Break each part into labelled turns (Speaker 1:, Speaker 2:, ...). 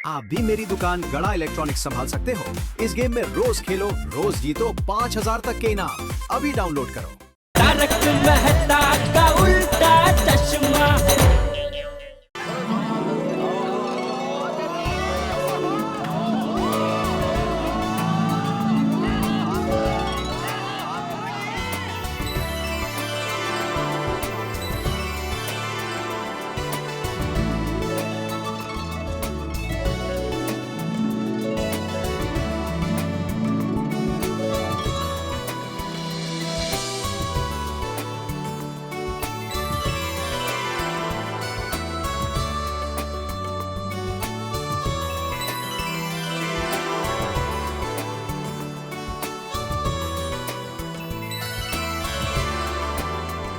Speaker 1: आप भी मेरी दुकान गड़ा इलेक्ट्रॉनिक्स संभाल सकते हो। इस गेम में रोज खेलो, रोज जीतो 5000 तक के इनाम। अभी डाउनलोड करो।
Speaker 2: तारक मेहता का उल्टा चश्मा।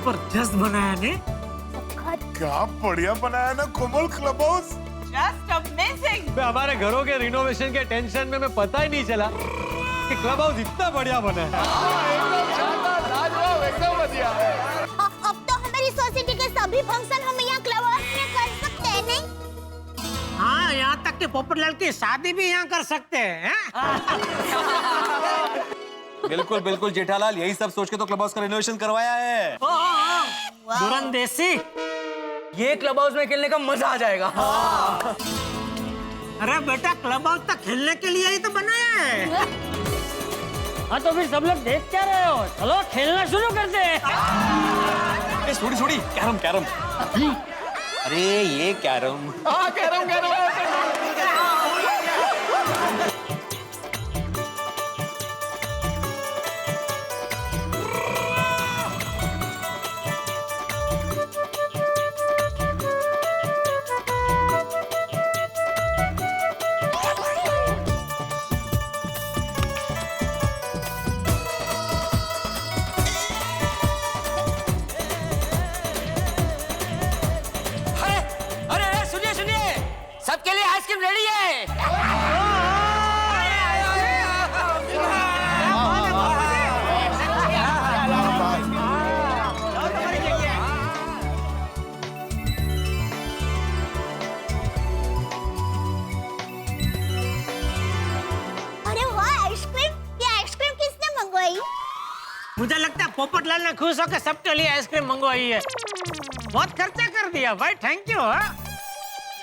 Speaker 3: जबरदस्त बनाया ने।
Speaker 4: क्या बढ़िया बनाया ना कोमल क्लब हाउस।
Speaker 5: Just amazing.
Speaker 6: हमारे घरों के रिनोवेशन के टेंशन में मैं पता ही नहीं चला कि क्लब हाउस इतना बढ़िया बना है।
Speaker 4: एकदम बढ़िया।
Speaker 7: अब तो हमारी सोसाइटी के सभी फंक्शन हम यहाँ क्लब हाउस में कर सकते हैं, नहीं?
Speaker 3: हाँ, यहाँ तक कि पोपटलाल की शादी भी यहाँ कर सकते हैं।
Speaker 8: बिल्कुल बिल्कुल जेठालाल, यही सब सोच के तो क्लब हाउस का रिनोवेशन करवाया है।
Speaker 3: दुरंदेसी,
Speaker 6: ये क्लब हाउस में खेलने का मजा आ जाएगा।
Speaker 3: अरे बेटा, क्लब हाउस तक खेलने के लिए ही तो बनाया है।
Speaker 2: हाँ तो फिर सब लोग देख क्या रहे हो? चलो खेलना शुरू करते हैं।
Speaker 8: छोड़ी छोड़ी, कैरम कैरम। अरे ये कैरम।
Speaker 4: हाँ कैरम कैरम।
Speaker 2: सबके लिए आइसक्रीम रेडी है।
Speaker 7: अरे वाह, आइसक्रीम! ये आइसक्रीम किसने मंगवाई?
Speaker 3: मुझे लगता है पोपटलाल ने खुश होकर सबके लिए आइसक्रीम मंगवाई है। बहुत खर्चा कर दिया भाई, थैंक यू।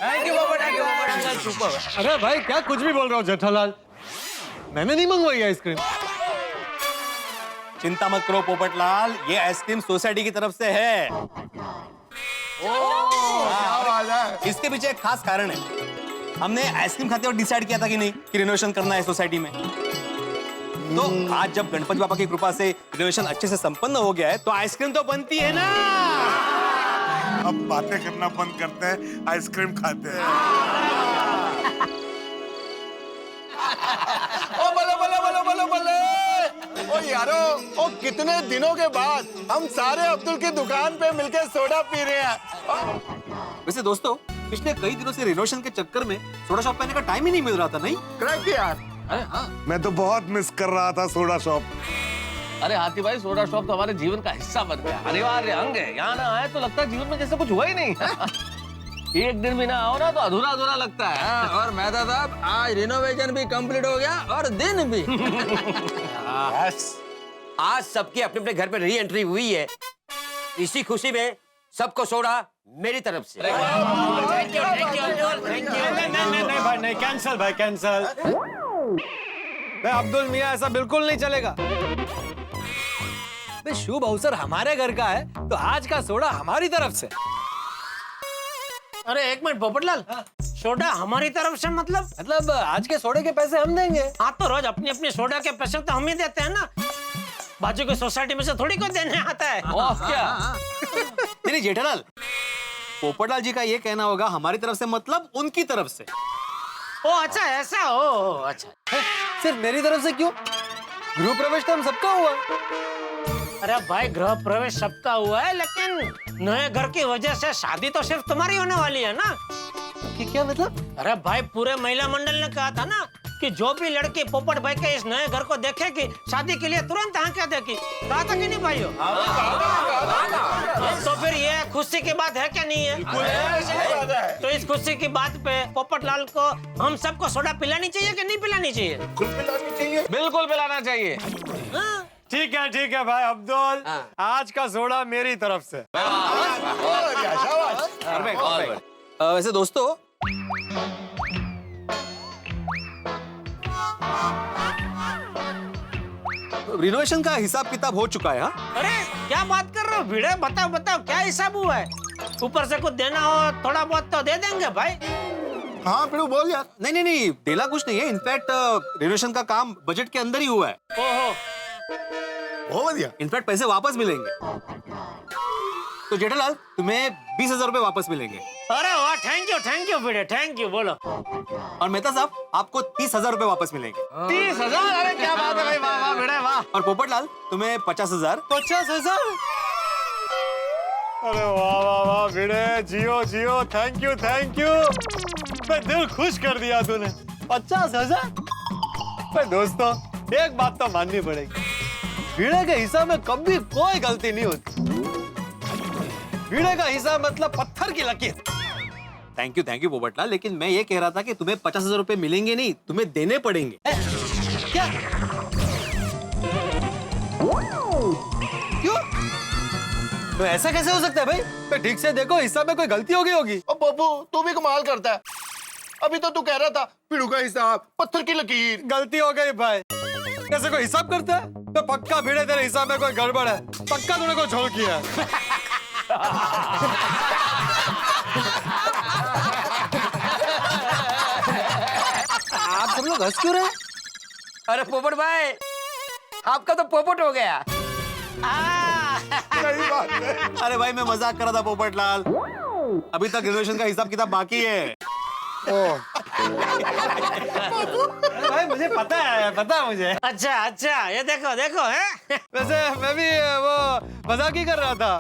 Speaker 6: थैंक यू बाबा। अरे भाई क्या कुछ भी बोल रहा हो जेठालाल, मैंने नहीं मंगवाई आइसक्रीम।
Speaker 8: चिंता मत करो पोपटलाल, ये आइसक्रीम सोसाइटी की तरफ से है। इसके पीछे एक खास कारण है। हमने आइसक्रीम खाते वक्त डिसाइड किया था कि नहीं कि रिनोवेशन करना है सोसाइटी में। तो आज जब गणपति बाबा की कृपा से रिनोवेशन अच्छे से संपन्न हो गया है, तो आइसक्रीम तो बनती है ना।
Speaker 4: अब बातें करना बंद करते हैं, आइसक्रीम खाते हैं।
Speaker 9: ओ बले बले बले बले बले। ओ यारो, ओ कितने दिनों के बाद हम सारे अब्दुल की दुकान पे मिलके सोडा पी रहे हैं।
Speaker 8: वैसे दोस्तों, पिछले कई दिनों से रिनोवेशन के चक्कर में सोडा शॉप पीने का टाइम ही नहीं मिल रहा था, नहीं?
Speaker 9: करेक्ट यार।
Speaker 4: मैं तो बहुत मिस कर रहा था सोडा शॉप।
Speaker 10: अरे हाथी भाई, सोडा शॉप तो हमारे जीवन का हिस्सा बन गया, अनिवार्य अंग है। यहाँ ना आए तो लगता है जीवन में जैसे कुछ हुआ ही नहीं। एक दिन भी ना आओ ना तो अधूरा अधूरा लगता है।
Speaker 9: और मेहता साहब, आज रिनोवेशन भी कंप्लीट हो गया और दिन भी।
Speaker 10: आज सबकी अपने अपने घर पे री एंट्री हुई है। इसी खुशी में सबको सोडा मेरी तरफ से।
Speaker 6: नहीं भाई, नहीं, कैंसल भाई, कैंसल। अब्दुल मियां, ऐसा बिल्कुल नहीं चलेगा। शुभ अवसर हमारे घर का है, तो आज का सोडा हमारी तरफ से।
Speaker 3: अरे एक मिनट पोपटलाल, सोडा हमारी तरफ से मतलब
Speaker 6: आज के सोडे के पैसे हम देंगे।
Speaker 3: हाँ तो रोज अपनी अपनी सोडा के पैसे तो हम ही देते हैं ना। बाजू की सोसाइटी में से थोड़ी कोई देने आता है।
Speaker 8: क्या? नहीं जेठालाल, पोपटलाल जी का ये कहना होगा हमारी तरफ से मतलब उनकी तरफ से।
Speaker 3: ओ अच्छा, ऐसा हो। अच्छा,
Speaker 6: सिर्फ मेरी तरफ से क्यों? गृह प्रवेश तो हम सबका हुआ।
Speaker 3: अरे भाई, गृह प्रवेश सबका हुआ है, लेकिन नए घर की वजह से शादी तो सिर्फ तुम्हारी होने वाली है ना।
Speaker 6: कि क्या मतलब?
Speaker 3: अरे भाई, पूरे महिला मंडल ने कहा था ना कि जो भी लड़की पोपट भाई के इस नए घर को देखेगी शादी के लिए तुरंत हाँ क्या देगी। कहा था कि नहीं भाइयों? तो फिर ये खुशी की बात है क्या नहीं है? तो इस खुशी की बात पे पोपट लाल को हम सबको सोडा पिलानी चाहिए कि नहीं पिलानी चाहिए?
Speaker 10: बिल्कुल पिलाना चाहिए।
Speaker 6: ठीक है भाई अब्दुल, आज का सोडा मेरी तरफ से।
Speaker 8: वैसे दोस्तों, रिनोवेशन का हिसाब किताब हो चुका है। हाँ?
Speaker 3: अरे क्या बात कर रहे हो भिड़े, बताओ क्या हिसाब हुआ है? ऊपर से कुछ देना हो थोड़ा बहुत तो दे देंगे भाई।
Speaker 9: हाँ पिड़ू बोल यार।
Speaker 8: नहीं, देना कुछ नहीं है। इनफैक्ट रिनोवेशन का काम बजट के अंदर ही हुआ है।
Speaker 3: ओहो,
Speaker 9: बहुत बढ़िया।
Speaker 8: इनफैक्ट पैसे वापस मिलेंगे। तो जेठालाल, तुम्हें 20,000 रुपए वापस मिलेंगे।
Speaker 3: अरे वाह, thank you Bhide, thank you. बोलो।
Speaker 8: और मेहता साहब, आपको 30,000 रुपए वापस मिलेंगे।
Speaker 10: 30,000? अरे क्या बात है भाई, वाह भिड़े वाह।
Speaker 8: और पोपटलाल, तुम्हें 50,000।
Speaker 6: 50,000? अरे वाह भिड़े, जियो, थैंक यू। मैं दिल खुश कर दिया तूने। 50,000? भाई दोस्तों, एक बात तो माननी पड़ेगी, भिड़े के हिसाब में कभी कोई गलती नहीं होती। भिड़े का हिसाब मतलब पत्थर की लकीर।
Speaker 8: थैंक यू पोपटलाल, लेकिन मैं ये कह रहा था कि तुम्हें 50,000 रुपए मिलेंगे नहीं, तुम्हें देने पड़ेंगे।
Speaker 6: क्या? क्यों? तो ऐसा कैसे हो सकता है भाई? तो ठीक से देखो, हिसाब में कोई गलती हो गई होगी।
Speaker 9: ओ पप्पू, तू भी कमाल करता है। अभी तो तू कह रहा था पिड़ू का हिसाब पत्थर की लकीर।
Speaker 6: गलती हो गई भाई। कैसे कोई हिसाब करता है? तो पक्का भिड़े तेरे हिसाब में कोई गड़बड़ है। पक्का तूने कोई झोल किया है।
Speaker 8: आप सब लोग हंस क्यों रहे?
Speaker 3: अरे पोपट भाई, आपका तो पोपट हो गया।
Speaker 9: सही बात है।
Speaker 8: अरे भाई, मैं मजाक कर रहा था पोपटलाल। अभी तक रिनोवेशन का हिसाब किताब बाकी है।
Speaker 6: भाई मुझे पता है मुझे।
Speaker 3: अच्छा, ये देखो है।
Speaker 6: वैसे मैं भी वो मजाक ही कर रहा था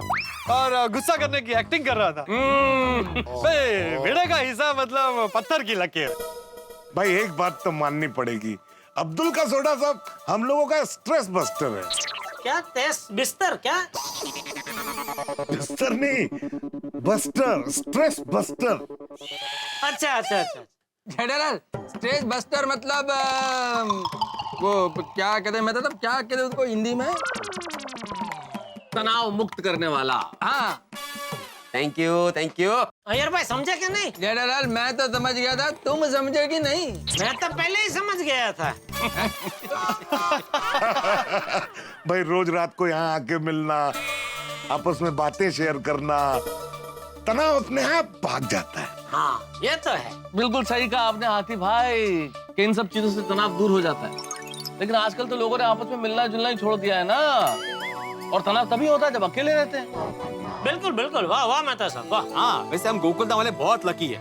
Speaker 6: और गुस्सा करने की एक्टिंग कर रहा था। भाई भिड़े का हिसाब मतलब पत्थर की लकीर।
Speaker 4: भाई एक बात तो माननी पड़ेगी, अब्दुल का सोडा साहब हम लोगों का स्ट्रेस बस्टर है।
Speaker 3: क्या तेज बिस्तर? क्या
Speaker 4: बस्टर नहीं, बस्टर, स्ट्रेस बस्टर।
Speaker 3: अच्छा।
Speaker 11: जेठालाल, स्ट्रेस बस्टर मतलब वो क्या कहते हैं, मतलब क्या कहते हैं उसको हिंदी में?
Speaker 10: तनाव मुक्त करने वाला।
Speaker 11: हाँ,
Speaker 8: थैंक यू।
Speaker 3: अय्यर भाई समझे क्या नहीं?
Speaker 11: जेठालाल, मैं तो समझ गया था, तुम समझे कि नहीं?
Speaker 3: मैं तो पहले ही समझ गया था।
Speaker 4: भाई रोज रात को यहाँ आके मिलना, आपस में बातें शेयर करना, तनाव अपने आप भाग जाता है।
Speaker 3: हाँ, ये तो है।
Speaker 10: बिल्कुल सही कहा आपने हाथी भाई कि इन सब चीजों से तनाव दूर हो जाता है। लेकिन आजकल तो लोगों ने आपस में मिलना जुलना ही छोड़ दिया है ना, और तनाव तभी होता है जब अकेले रहते हैं।
Speaker 3: बिल्कुल, वाह मेहता साहब, वाह।
Speaker 8: हाँ, वैसे हम गोकुलधाम वाले बहुत लकी है।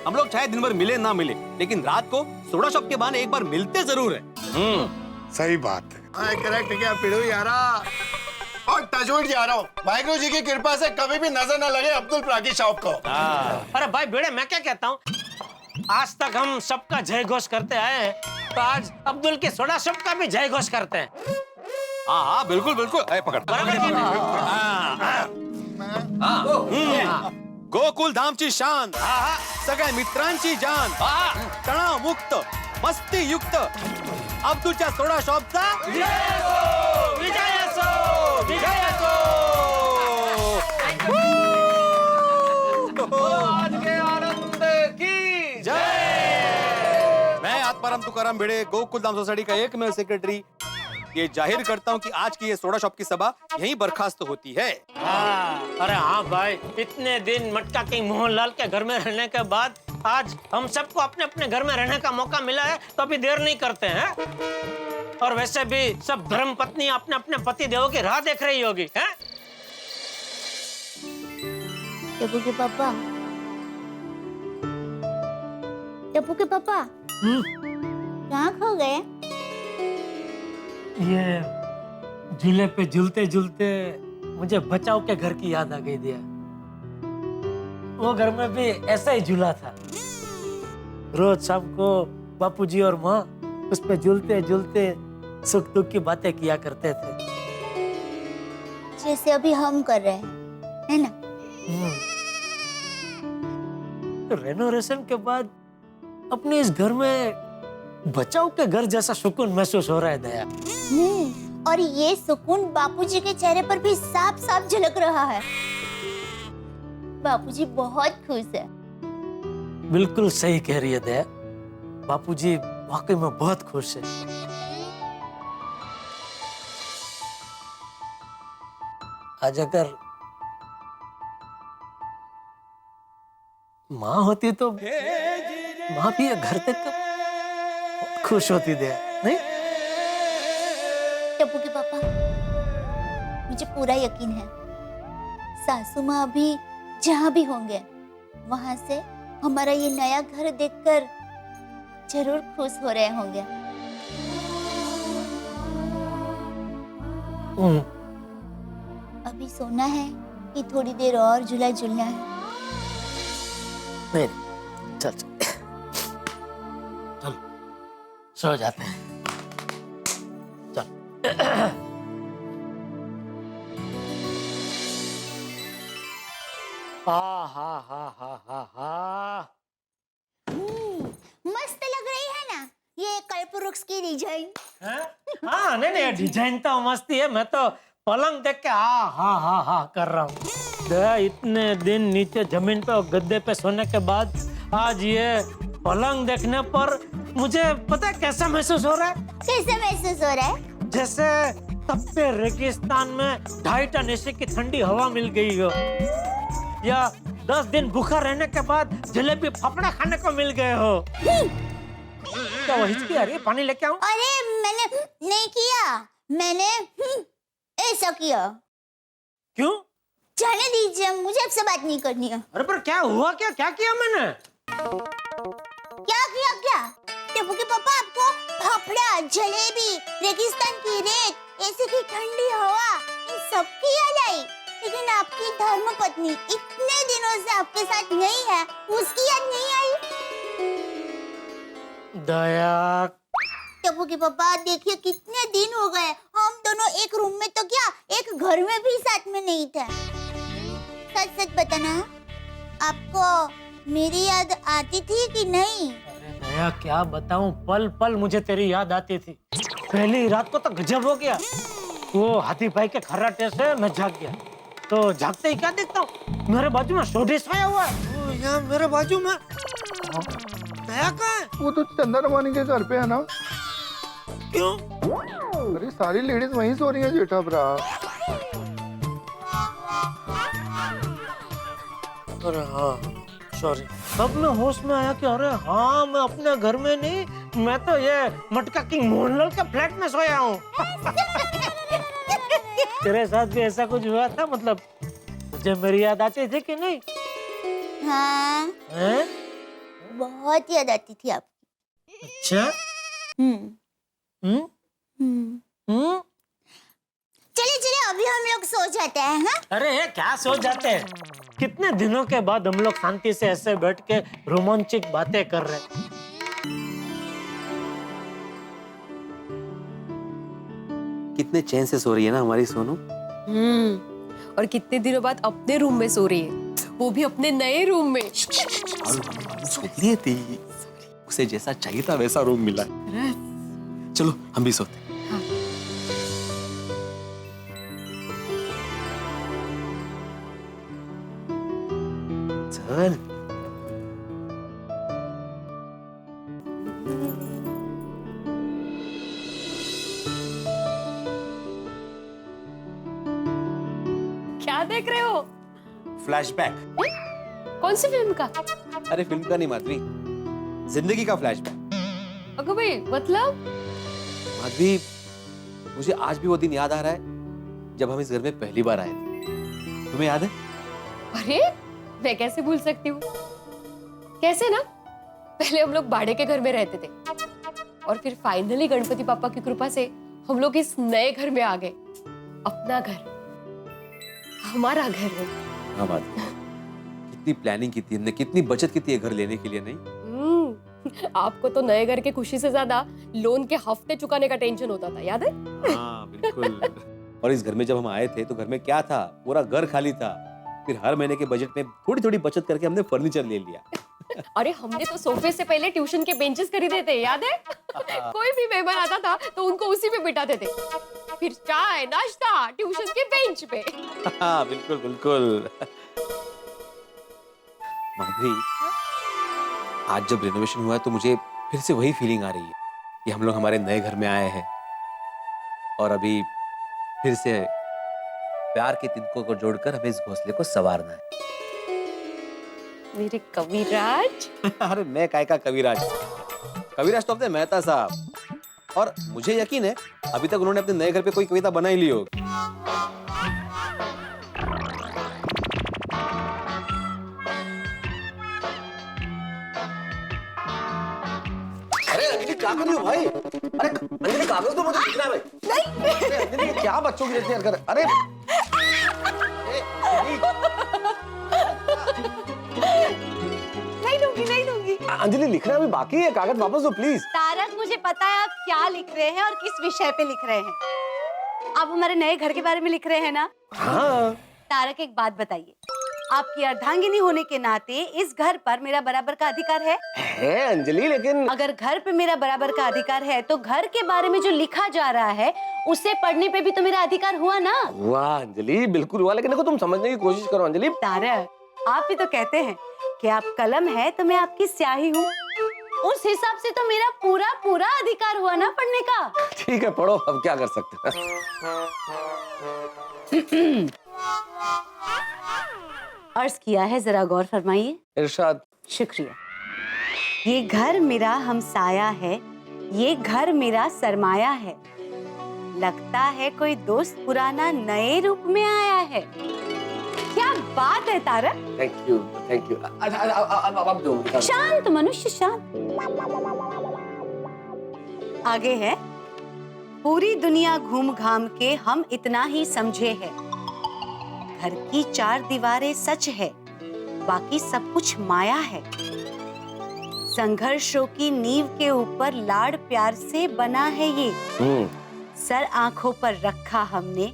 Speaker 8: हम लोग चाहे दिन भर मिले ना मिले, लेकिन रात को सोडा शॉप के बहाने एक बार मिलते जरूर है।
Speaker 4: सही बात है।
Speaker 9: हाँ करेक्ट क्या पिड़ू यारा। और टचवुड जा रहा हूँ, वाहिगुरु जी की कृपा से कभी भी नजर न लगे अब्दुल प्रागी शॉप को।
Speaker 3: अरे भाई भिड़े, मैं क्या कहता हूँ, आज तक हम सबका जय घोष करते आए हैं, तो आज अब्दुल के सोडा शॉप का भी जय घोष करते हैं।
Speaker 8: हाँ, बिल्कुल। पकड़। गोकुल धामची शान, सगळ्या मित्रांची जान, तणाव मुक्त, मस्ती युक्त अब्दुलच्या सोडा शॉपचा
Speaker 3: विजय असो।
Speaker 10: आज के आनंद की
Speaker 8: जय। मैं आत्माराम तुकाराम भिड़े, गोकुल धाम सोसाइटी का एकमेव सेक्रेटरी, ये जाहिर करता हूँ कि आज की ये सोडा शॉप की सभा यहीं बर्खास्त होती है।
Speaker 3: अरे हाँ भाई, इतने दिन मटका किंग मोहनलाल के घर में रहने के बाद आज हम सबको अपने अपने घर में रहने का मौका मिला है, तो अभी देर नहीं करते हैं। और वैसे भी सब धर्म पत्नी अपने अपने पति देवों की राह देख रही होगी, हैं?
Speaker 7: टप्पू के पापा, कहाँ खो गए?
Speaker 3: ये झूले पे झूलते झूलते मुझे बचाओ के घर की याद आ गई दिया। वो घर में भी ऐसा ही झूला था। रोज शाम को बापूजी और माँ उस पे झूलते झूलते सुख दुख की बातें किया करते थे।
Speaker 7: जैसे अभी हम कर रहे हैं, है ना?
Speaker 3: रेनोवेशन के बाद अपने इस घर में बचाव के घर जैसा सुकून महसूस हो रहा है दया।
Speaker 7: और ये सुकून बापूजी के चेहरे पर भी साफ साफ झलक रहा है। बापूजी बहुत खुश है।
Speaker 3: बिल्कुल सही कह रही है दया, बापूजी वाकई में बहुत खुश है। आज अगर माँ होती तो माँ भी ये घर तक बहुत खुश होती दया, नहीं?
Speaker 7: टप्पू के पापा, मुझे पूरा यकीन है सासू माँ अभी जहाँ भी होंगे वहां से हमारा ये नया घर देखकर जरूर खुश हो रहे होंगे। अभी सोना है कि थोड़ी देर और झूला झूलना है?
Speaker 3: नहीं, चल चल चल सो जाते हैं। चल
Speaker 7: मस्त लग रही है ना ये कल्पवृक्ष की डिजाइन?
Speaker 3: हाँ, नहीं डिजाइन तो मस्ती है। मैं तो पलंग देख के हा कर रहा हूँ। इतने दिन नीचे जमीन पे और गद्दे पे सोने के बाद आज ये पलंग देखने पर मुझे पता है कैसा महसूस हो रहा है?
Speaker 7: कैसे महसूस हो रहा है?
Speaker 3: जैसे तपते रेगिस्तान में 2.5 टन एसी की ठंडी हवा मिल गई हो, या 10 दिन भूखा रहने के बाद जलेबी फाफड़ा खाने को मिल गए हो। क्या वो हिचकी आ रही है? पानी लेके आऊं?
Speaker 7: अरे मैंने नहीं किया, मैंने ऐसा किया।
Speaker 3: क्यों?
Speaker 7: जाने दीजिए, मुझे आपसे बात नहीं करनी है।
Speaker 3: अरे पर क्या हुआ? क्या किया मैंने?
Speaker 7: क्या किया क्या? टेबू के पापा आपको फाफड़ा, जलेबी, रेगिस्तान की रेत, ऐसी की ठंडी हवा, इन सब की याद आई। लेकिन आपकी धर्मपत्नी इतने दिनों से आपके साथ नहीं है, उसकी याद नहीं आई?
Speaker 3: दया,
Speaker 7: टेबू के पापा देखिए कितने दिन हो गए, हम दोनों एक रूम में तो क्या एक घर में भी साथ में नहीं थे। सच सच बताना, आपको मेरी याद आती थी कि नहीं?
Speaker 3: अरे दया क्या बताऊं, पल पल मुझे तेरी याद आती थी। पहली रात को तो गजब हो गया, वो हाथी भाई के खर्राटे से मैं जाग गया। तो जागते ही क्या देखता हूँ, मेरे बाजू में सोडी सोया हुआ है। यहाँ मेरे बाजू में दया कहाँ है?
Speaker 9: वो तो चंद्रमानी के घर पे है ना।
Speaker 3: क्यों?
Speaker 9: अरे सारी लेडीज वहीं सो रही हैं जेठा भरा।
Speaker 3: अरे हाँ, सॉरी। तब मैं होश में आया कि अरे हाँ, मैं अपने घर में नहीं, मैं तो ये मटका किंग मोहनलाल के फ्लैट में सोया हूँ। तेरे साथ भी ऐसा कुछ हुआ था? मतलब तुझे मेरी याद आती थी कि नहीं?
Speaker 7: हाँ,
Speaker 3: हैं?
Speaker 7: बहुत याद आती थी आपकी।
Speaker 3: अच्छा?
Speaker 7: चलिए चलिए अभी हम लोग सो जाते हैं। हाँ?
Speaker 3: अरे क्या सो जाते हैं? कितने दिनों के बाद हम लोग शांति से ऐसे बैठ के रोमांचिक बातें कर रहे हैं।
Speaker 8: कितने चैन से सो रही है ना हमारी सोनू।
Speaker 5: और कितने दिनों बाद अपने रूम में सो रही है, वो भी अपने नए रूम में।
Speaker 8: सोती थी, उसे जैसा चाहिए था वैसा रूम मिला। चलो हम भी सोते। चल।
Speaker 5: क्या देख रहे हो?
Speaker 8: फ्लैशबैक।
Speaker 5: कौन सी फिल्म का?
Speaker 8: अरे फिल्म का नहीं माधवी, जिंदगी का फ्लैशबैक।
Speaker 5: अगो भाई, मतलब?
Speaker 8: माधवी, मुझे आज भी वो दिन याद आ रहा है जब हम इस घर में पहली बार आए थे। तुम्हें याद है?
Speaker 5: अरे मैं कैसे भूल सकती हूँ। कैसे ना, पहले हम लोग भाड़े के घर में रहते थे और फिर फाइनली गणपति पापा की कृपा से हम लोग इस नए घर में आ गए। अपना घर, हमारा घर है।
Speaker 8: हाँ माधवी, कितनी प्लानिंग की थी हमने, कितनी बचत की थी ये घर लेने के लिए, नहीं?
Speaker 5: आपको तो नए घर की खुशी से ज्यादा लोन के हफ्ते चुकाने का टेंशन होता था, याद है?
Speaker 8: हाँ बिल्कुल। और इस घर में जब हम आए थे तो घर में क्या था, पूरा घर खाली था। फिर हर महीने के बजट में थोड़ी थोड़ी बचत करके हमने फर्नीचर ले लिया।
Speaker 5: अरे हमने तो सोफे से पहले ट्यूशन के बेंचेस खरीदे थे, याद है? कोई भी मेहमान आता था तो उनको उसी पे बिठाते थे, फिर चाय नाश्ता ट्यूशन के बेंच पे।
Speaker 8: हाँ बिल्कुल बिल्कुल। माधुरी, आज जब रिनोवेशन हुआ है तो मुझे फिर से वही फीलिंग आ रही है कि हम लोग हमारे नए घर में आए हैं और अभी फिर से प्यार के तिनकों को जोड़कर हमें इस घोंसले को संवारना है।
Speaker 5: मेरे कविराज।
Speaker 8: अरे मैं काय का कविराज? कविराज तो अपने मेहता साहब। और मुझे यकीन है अभी तक उन्होंने अपने नए घर पे कोई कविता बना ही ली होगी। अरे अंजलि क्या कर रही हो भाई? अरे अंजलि कागज तो मुझे दिख रहा है भाई। नहीं अरे अंजलि क्या बच्चों की जैसे यार कर। अरे
Speaker 7: नहीं दूंगी।
Speaker 8: अंजलि लिखना अभी बाकी है, कागज वापस दो प्लीज।
Speaker 7: तारक, मुझे पता है आप क्या लिख रहे हैं और किस विषय पे लिख रहे हैं। आप हमारे नए घर के बारे में लिख रहे हैं ना?
Speaker 8: हाँ।
Speaker 7: तारक, एक बात बताइए, आपकी अर्धांगिनी होने के नाते इस घर पर मेरा बराबर का अधिकार है?
Speaker 8: है अंजलि, लेकिन
Speaker 7: अगर घर पे मेरा बराबर का अधिकार है तो घर के बारे में जो लिखा जा रहा है उसे पढ़ने पे भी तो मेरा अधिकार हुआ ना?
Speaker 8: वाह अंजलि, बिल्कुल हुआ, लेकिन देखो तुम समझने की कोशिश करो अंजलि।
Speaker 7: तारक, आप भी तो कहते हैं कि आप कलम है तो मैं आपकी स्याही हूँ, उस हिसाब से तो मेरा पूरा पूरा अधिकार हुआ ना पढ़ने का।
Speaker 8: ठीक है पढ़ो, अब क्या कर सकते हैं।
Speaker 7: अर्ज किया है, जरा गौर फरमाइए।
Speaker 8: इरशाद।
Speaker 7: शुक्रिया। ये घर मेरा हमसाया है, ये घर मेरा सरमाया है, लगता है कोई दोस्त पुराना नए रूप में आया है। क्या बात है Tarak.
Speaker 8: Thank you thank you. अब दो।
Speaker 7: शांत मनुष्य शांत। आगे है, पूरी दुनिया घूम घाम के हम इतना ही समझे है, घर की चार दीवारें सच है, बाकी सब कुछ माया है, संघर्षों की नींव के ऊपर लाड़ प्यार से बना है ये, सर आंखों पर रखा हमने,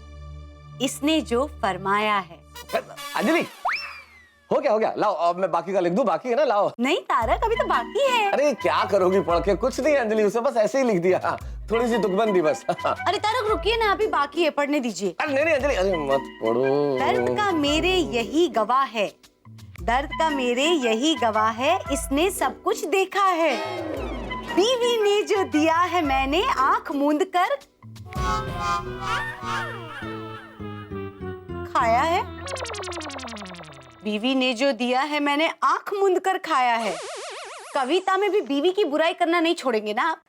Speaker 7: इसने जो फरमाया है।
Speaker 8: अंजलि हो गया, लाओ अब मैं बाकी का लिख दूं, बाकी है ना, लाओ।
Speaker 7: नहीं तारक, अभी तो बाकी है।
Speaker 8: अरे क्या करोगी पढ़ के? कुछ नहीं अंजलि, उसे बस ऐसे ही लिख दिया, थोड़ी सी तुकबंदी बस।
Speaker 7: अरे तारक रुकिए ना, अभी बाकी है, पढ़ने दीजिए।
Speaker 8: अरे नहीं अंजलि, अरे मत पढ़ो।
Speaker 7: दर्द का मेरे यही गवाह है, दर्द का मेरे यही गवाह है, इसने सब कुछ देखा है, बीवी ने जो दिया है मैंने आंख मूंद कर खाया है, बीवी ने जो दिया है मैंने आंख मूंद कर खाया है। कविता में भी बीवी की बुराई करना नहीं छोड़ेंगे ना आप?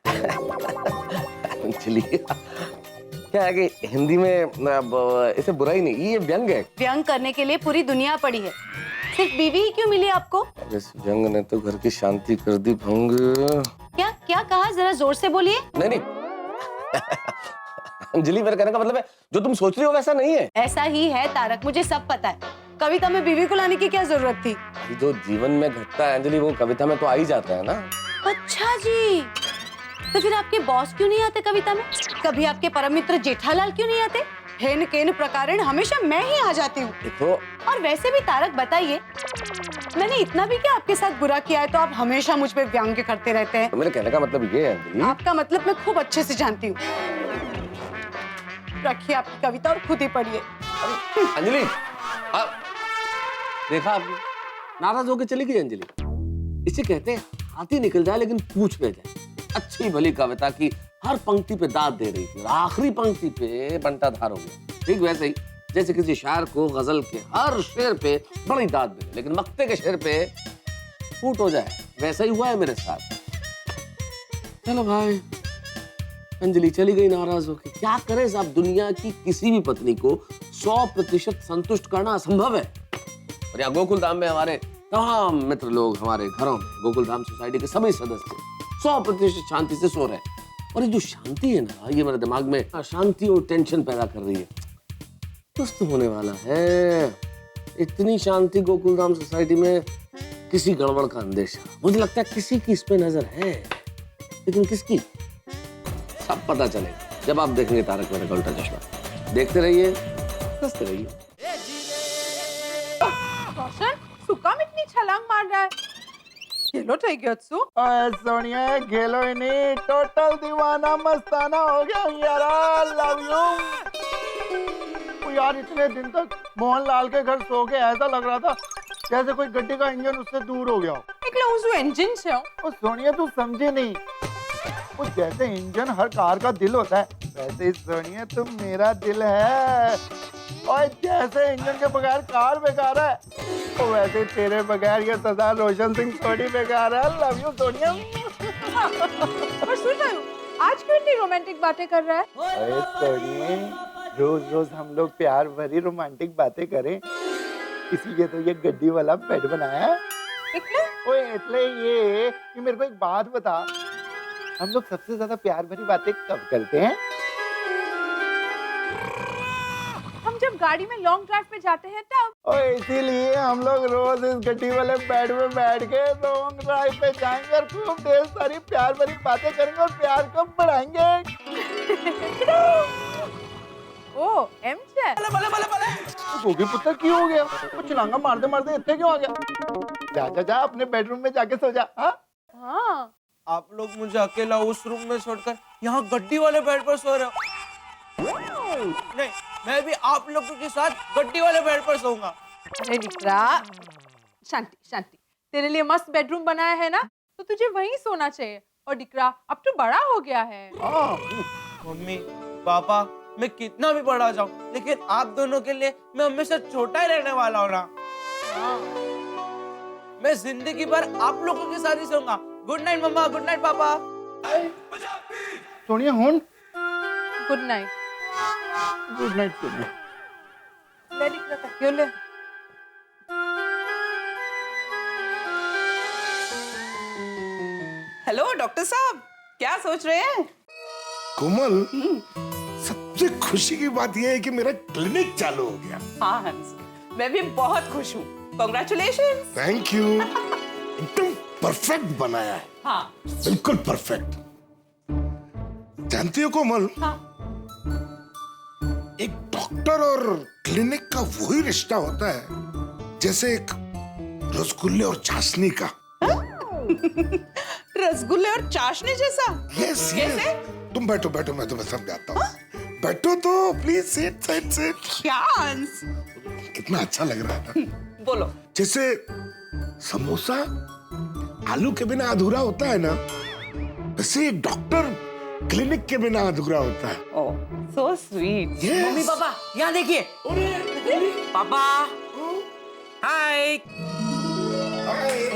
Speaker 8: अंजलि क्या है कि हिंदी में इसे बुराई नहीं, ये व्यंग है।
Speaker 7: व्यंग करने के लिए पूरी दुनिया पड़ी है, सिर्फ बीवी ही क्यों मिली आपको?
Speaker 8: इस व्यंग ने तो घर की शांति कर दी भंग।
Speaker 7: क्या क्या कहा, जरा जोर से बोलिए।
Speaker 8: नहीं अंजलि, मेरे कहने का मतलब है जो तुम सोच रही हो वैसा नहीं है।
Speaker 7: ऐसा ही है तारक, मुझे सब पता है। कविता में बीवी को लाने की क्या जरूरत थी?
Speaker 8: जो जीवन में घटता है अंजलि, वो कविता में तो आ ही जाता है ना।
Speaker 7: अच्छा जी, तो फिर आपके बॉस क्यों नहीं आते कविता में? कभी आपके परम मित्र जेठालाल क्यों नहीं आते? हेन केन प्रकारेण हमेशा मैं ही आ जाती हूँ।
Speaker 8: देखो,
Speaker 7: और वैसे भी तारक बताइए, मैंने इतना भी क्या आपके साथ बुरा किया है तो आप हमेशा मुझ पे व्यंग्य करते रहते हैं?
Speaker 8: तो मेरे कहने का मतलब ये है अंजलि।
Speaker 7: आपका मतलब मैं खूब अच्छे से जानती हूँ। रखिए आपकी कविता और खुद ही पढ़िए।
Speaker 8: अंजलि देखा आपने, नाराज होकर चली गई अंजलि। इसे कहते हैं हाथी निकल जाए लेकिन पूछ में जाए। अच्छी भली कविता की हर पंक्ति पे दाद दे रही थी और आखिरी पंक्ति पे बंटाधार हो गया। ठीक वैसे ही जैसे किसी शायर को गजल के हर शेर पे बड़ी दाद दे लेकिन मक्ते के शेर पे फूट हो जाए, वैसा ही हुआ है मेरे साथ। चलो भाई, अंजलि चली गई नाराज होकर। क्या करें साहब, दुनिया की किसी भी पत्नी को 100% संतुष्ट करना असंभव है। और यहाँ गोकुलधाम में हमारे तमाम मित्र लोग, हमारे घरों में गोकुलधाम सोसाइटी के सभी सदस्य 100% शांति से सो रहे हैं। और ये जो शांति है ना, ये मेरे दिमाग में अशांति और टेंशन पैदा कर रही है। कुछ तो होने वाला है। इतनी शांति गोकुलधाम सोसाइटी में
Speaker 10: किसी गड़बड़ का अंदेशा। मुझे लगता है किसी की इस पे नजर है, लेकिन किसकी सब पता चलेगा जब आप देखेंगे तारक मेहता का उल्टा चश्मा। देखते रहिए, हंसते रहिए।
Speaker 12: रोशन, सुका में इतनी छलांग मार रहा है। खेलो થઈ ગયો છું।
Speaker 9: ओए सोनिया खेलो ही नहीं, टोटल दीवाना मस्ताना हो गया यार। लव यू यार। इतने दिन तक मोहनलाल के घर सो के ऐसा लग रहा था जैसे कोई गड्डी का इंजन उससे दूर हो गया हो।
Speaker 12: એટલે હું શું એન્જિન છે?
Speaker 9: ओ सोनिया तू समझे नहीं, वो जैसे इंजन हर कार का दिल होता है, वैसे ही सोनिया तुम मेरा दिल है। और जैसे इंजन के बगैर कार बेकार है, तो वैसे ही तेरे बगैर ये सदा रोशन सिंह थोड़ी बेकार है। Love you Sonia.
Speaker 12: और सुन रही हूँ, आज क्यों इतनी रोमांटिक बातें कर रहा है?
Speaker 9: अरे सोनिया, रोज रोज हम लोग प्यार भरी रोमांटिक बातें करें, इसीलिए तो ये गड्डी वाला बेड बनाया है। ओए इतने ये कि मेरे को एक बात बता, हम लोग सबसे ज्यादा प्यार भरी बातें कब करते हैं?
Speaker 12: हम जब गाड़ी में लॉन्ग ड्राइव पे जाते हैं तब।
Speaker 9: और इसीलिए हम लोग रोज इस गड्डी वाले बेड में बैठ के लॉन्ग ड्राइव पे जाएंगे और खूब ढेर सारी प्यार भरी बातें करेंगे और प्यार को बढ़ाएंगे।
Speaker 12: ओ एम છે।
Speaker 9: गोगी पुत्र क्यों हो गया? कुछ लांगा मारते मारते इतने क्यों आ गया? जा जा जा अपने बेडरूम में जाके सो जा।
Speaker 12: हाँ।
Speaker 13: आप लोग मुझे अकेला उस रूम में छोड़कर यहाँ गड्डी वाले बेड पर सो रहे हो। नहीं, मैं भी आप लोगों के साथ गड्डी वाले बेड पर सोऊंगा।
Speaker 12: अरे दिकरा, शांति शांति। तेरे लिए मस्त बेडरूम बनाया है ना, तो तुझे वहीं सोना चाहिए। और दिकरा, अब तू बड़ा हो गया है।
Speaker 13: मम्मी पापा, मैं कितना भी बड़ा जाऊं, लेकिन आप दोनों के लिए मैं हमेशा छोटा ही रहने वाला हूँ ना। मैं जिंदगी भर आप लोगों के साथ ही सोऊंगा। गुड नाइट मम्मा, गुड नाइट पापा।
Speaker 9: सोनिया हुन
Speaker 12: good night.
Speaker 9: Good night Sonia.
Speaker 12: ले दिकरा, तकियो ले।
Speaker 14: हेलो डॉक्टर साहब, क्या सोच रहे हैं?
Speaker 4: कोमल, सबसे खुशी की बात यह है कि मेरा क्लिनिक चालू हो गया।
Speaker 14: हाँ हंस, मैं भी बहुत खुश हूँ। कॉन्ग्रेचुलेशन।
Speaker 4: Thank you. एकदम परफेक्ट बनाया है।
Speaker 14: हाँ।
Speaker 4: बिल्कुल परफेक्ट। जानती हो कोमल,
Speaker 14: हाँ।
Speaker 4: एक डॉक्टर और क्लिनिक का वही रिश्ता होता है जैसे एक रसगुल्ले और चाशनी का।
Speaker 14: रसगुल्ले और चाशनी जैसा?
Speaker 4: यस
Speaker 14: कैसे?
Speaker 4: तुम बैठो बैठो, मैं तुम्हें समझाता हूँ। बैठो तो प्लीज, सिट सिट सिट।
Speaker 14: क्या हंस?
Speaker 4: कितना अच्छा लग रहा था।
Speaker 14: बोलो।
Speaker 4: जैसे समोसा आलू के बिना अधूरा होता है ना, वैसे डॉक्टर क्लिनिक के बिना अधूरा होता है।
Speaker 14: Oh, so sweet.
Speaker 4: Yes.
Speaker 3: Mummy papa यहाँ देखिए। पापा हाय।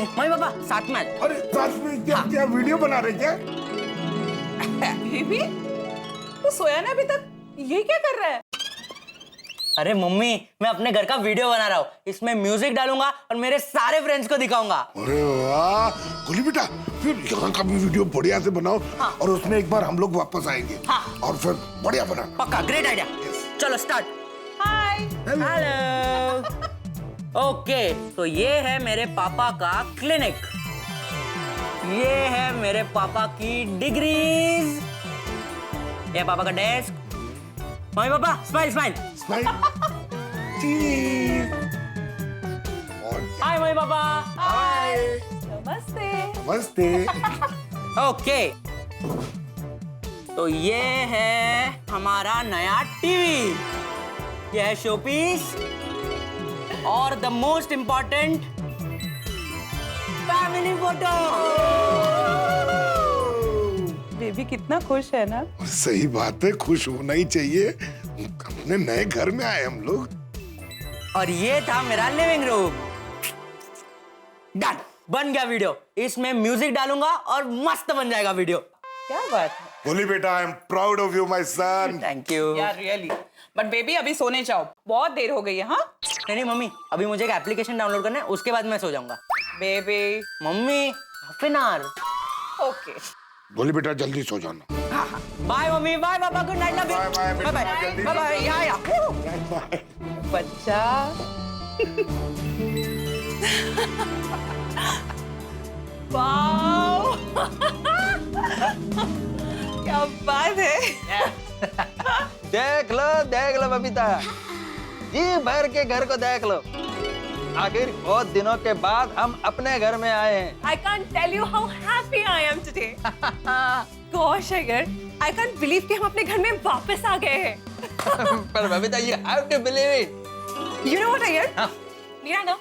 Speaker 3: मम्मी पापा साथ में।
Speaker 4: अरे साथ में क्या? क्या वीडियो बना रहे क्या?
Speaker 14: बेबी, तू सोया ना अभी तक? ये क्या कर रहा है?
Speaker 3: अरे मम्मी, मैं अपने घर का वीडियो बना रहा हूँ। इसमें म्यूजिक डालूंगा और मेरे सारे फ्रेंड्स को दिखाऊंगा।
Speaker 4: अरे वाह गुली बेटा, फिर यहाँ का भी वीडियो बढ़िया से बनाओ। हाँ। और उसमें एक बार हम लोग वापस आएंगे। हाँ। और फिर बढ़िया बनाना।
Speaker 3: पक्का, ग्रेट आइडिया। चलो स्टार्ट।
Speaker 14: हाय।
Speaker 3: हेलो। ओके, तो ये है मेरे पापा का क्लिनिक, ये है मेरे पापा की डिग्रीज, ये पापा का desk. Mummy papa smile smile
Speaker 4: smile. चीज।
Speaker 3: हाय मम्मी पापा।
Speaker 14: हाय। नमस्ते।
Speaker 4: नमस्ते।
Speaker 3: ओके, तो ये है हमारा नया टीवी, ये है शोपीस, और the most important family photo.
Speaker 14: Baby कितना खुश है ना?
Speaker 4: सही बात है, खुश होना ही चाहिए। अपने नए घर में आए हम लोग।
Speaker 3: और ये था मेरा लिविंग रूम। डन, बन गया वीडियो। इसमें म्यूजिक डालूंगा और मस्त बन जाएगा वीडियो।
Speaker 14: क्या बात है?
Speaker 4: बोली बेटा, I am proud of you my son.
Speaker 3: Thank you.
Speaker 14: यार रियली। बट बेबी अभी सोने जाओ, बहुत देर हो गई है। हाँ
Speaker 3: नहीं मम्मी, अभी मुझे एक एप्लीकेशन डाउनलोड करना है, उसके बाद मैं सो जाऊंगा।
Speaker 14: Baby.
Speaker 3: Mummy half an hour.
Speaker 14: Okay.
Speaker 4: बोली बेटा जल्दी सो जाना।
Speaker 3: Bye mummy, bye papa, good night, love you.
Speaker 4: Bye bye
Speaker 3: bye
Speaker 14: bye bye. या बच्चा। वाओ क्या बात है।
Speaker 11: देख लो बबीता, जी भर के घर को देख लो। आखिर बहुत दिनों के बाद हम अपने घर में आए हैं।
Speaker 14: I can't tell you how happy I am today. Gosh, Agar, I can't believe कि हम अपने घर में वापस आ गए हैं।
Speaker 11: पर Babita, you have to believe it.
Speaker 14: You know what, Agar? मेरा ना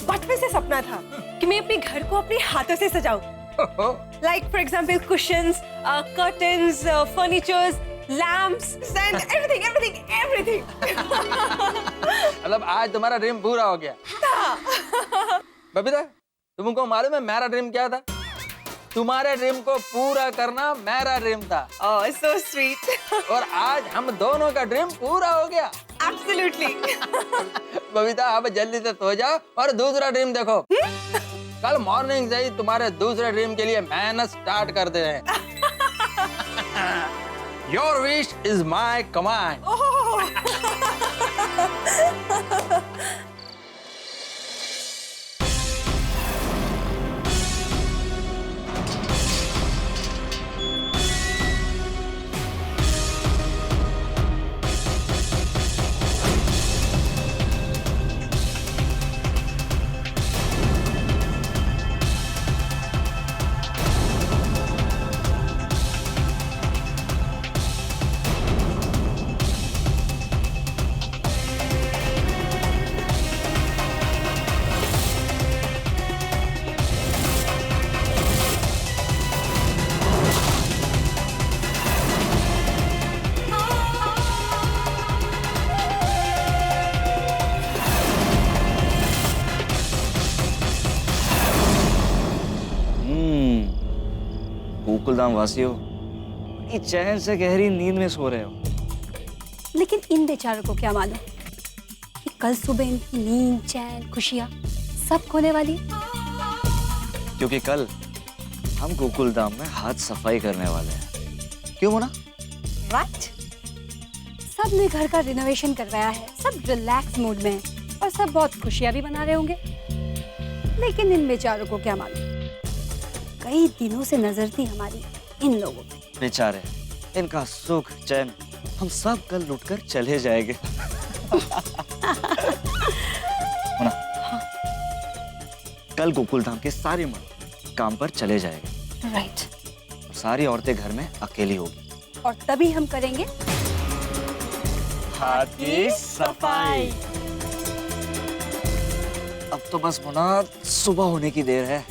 Speaker 14: बचपन से सपना था कि मैं अपने घर को अपने हाथों से सजाऊं। Like for example, cushions, curtains, furnitures, lamps, and everything.
Speaker 11: मतलब आज तुम्हारा ड्रीम पूरा हो गया। बबीता, तुमको मालूम है मेरा ड्रीम क्या था? तुम्हारे ड्रीम को पूरा करना मेरा ड्रीम था।
Speaker 14: Oh, so sweet.
Speaker 11: और आज हम दोनों का ड्रीम पूरा हो गया।
Speaker 14: Absolutely.
Speaker 11: बबीता, अब जल्दी से सो जाओ और दूसरा ड्रीम देखो। कल मॉर्निंग से ही तुम्हारे दूसरे ड्रीम के लिए मेहनत स्टार्ट कर दे रहे हैं। Your wish is my command.
Speaker 15: Gokuldham वासियों, बड़ी चैन से गहरी नींद में सो रहे हो।
Speaker 16: लेकिन इन बेचारों को क्या मालूम कि कल सुबह इनकी नींद, चैन, खुशियां सब खोने वाली है।
Speaker 15: क्योंकि कल हम गोकुलधाम में हाथ सफाई करने वाले हैं। क्यों मोना?
Speaker 16: राइट। सब ने घर का रिनोवेशन करवाया है, सब रिलैक्स मूड में है और सब बहुत खुशियां भी मना रहे होंगे। लेकिन इन बेचारों को क्या मालूम, कई दिनों से नजर थी हमारी इन लोगों पे।
Speaker 15: बेचारे, इनका सुख चैन हम सब कल लूट कर चले जाएंगे। मोना, कल गोकुलधाम के सारे मर्द काम पर चले जाएंगे।
Speaker 16: राइट।
Speaker 15: सारी औरतें घर में अकेली होगी
Speaker 16: और तभी हम करेंगे
Speaker 15: हाथ की सफाई। अब तो बस मोना सुबह होने की देर है।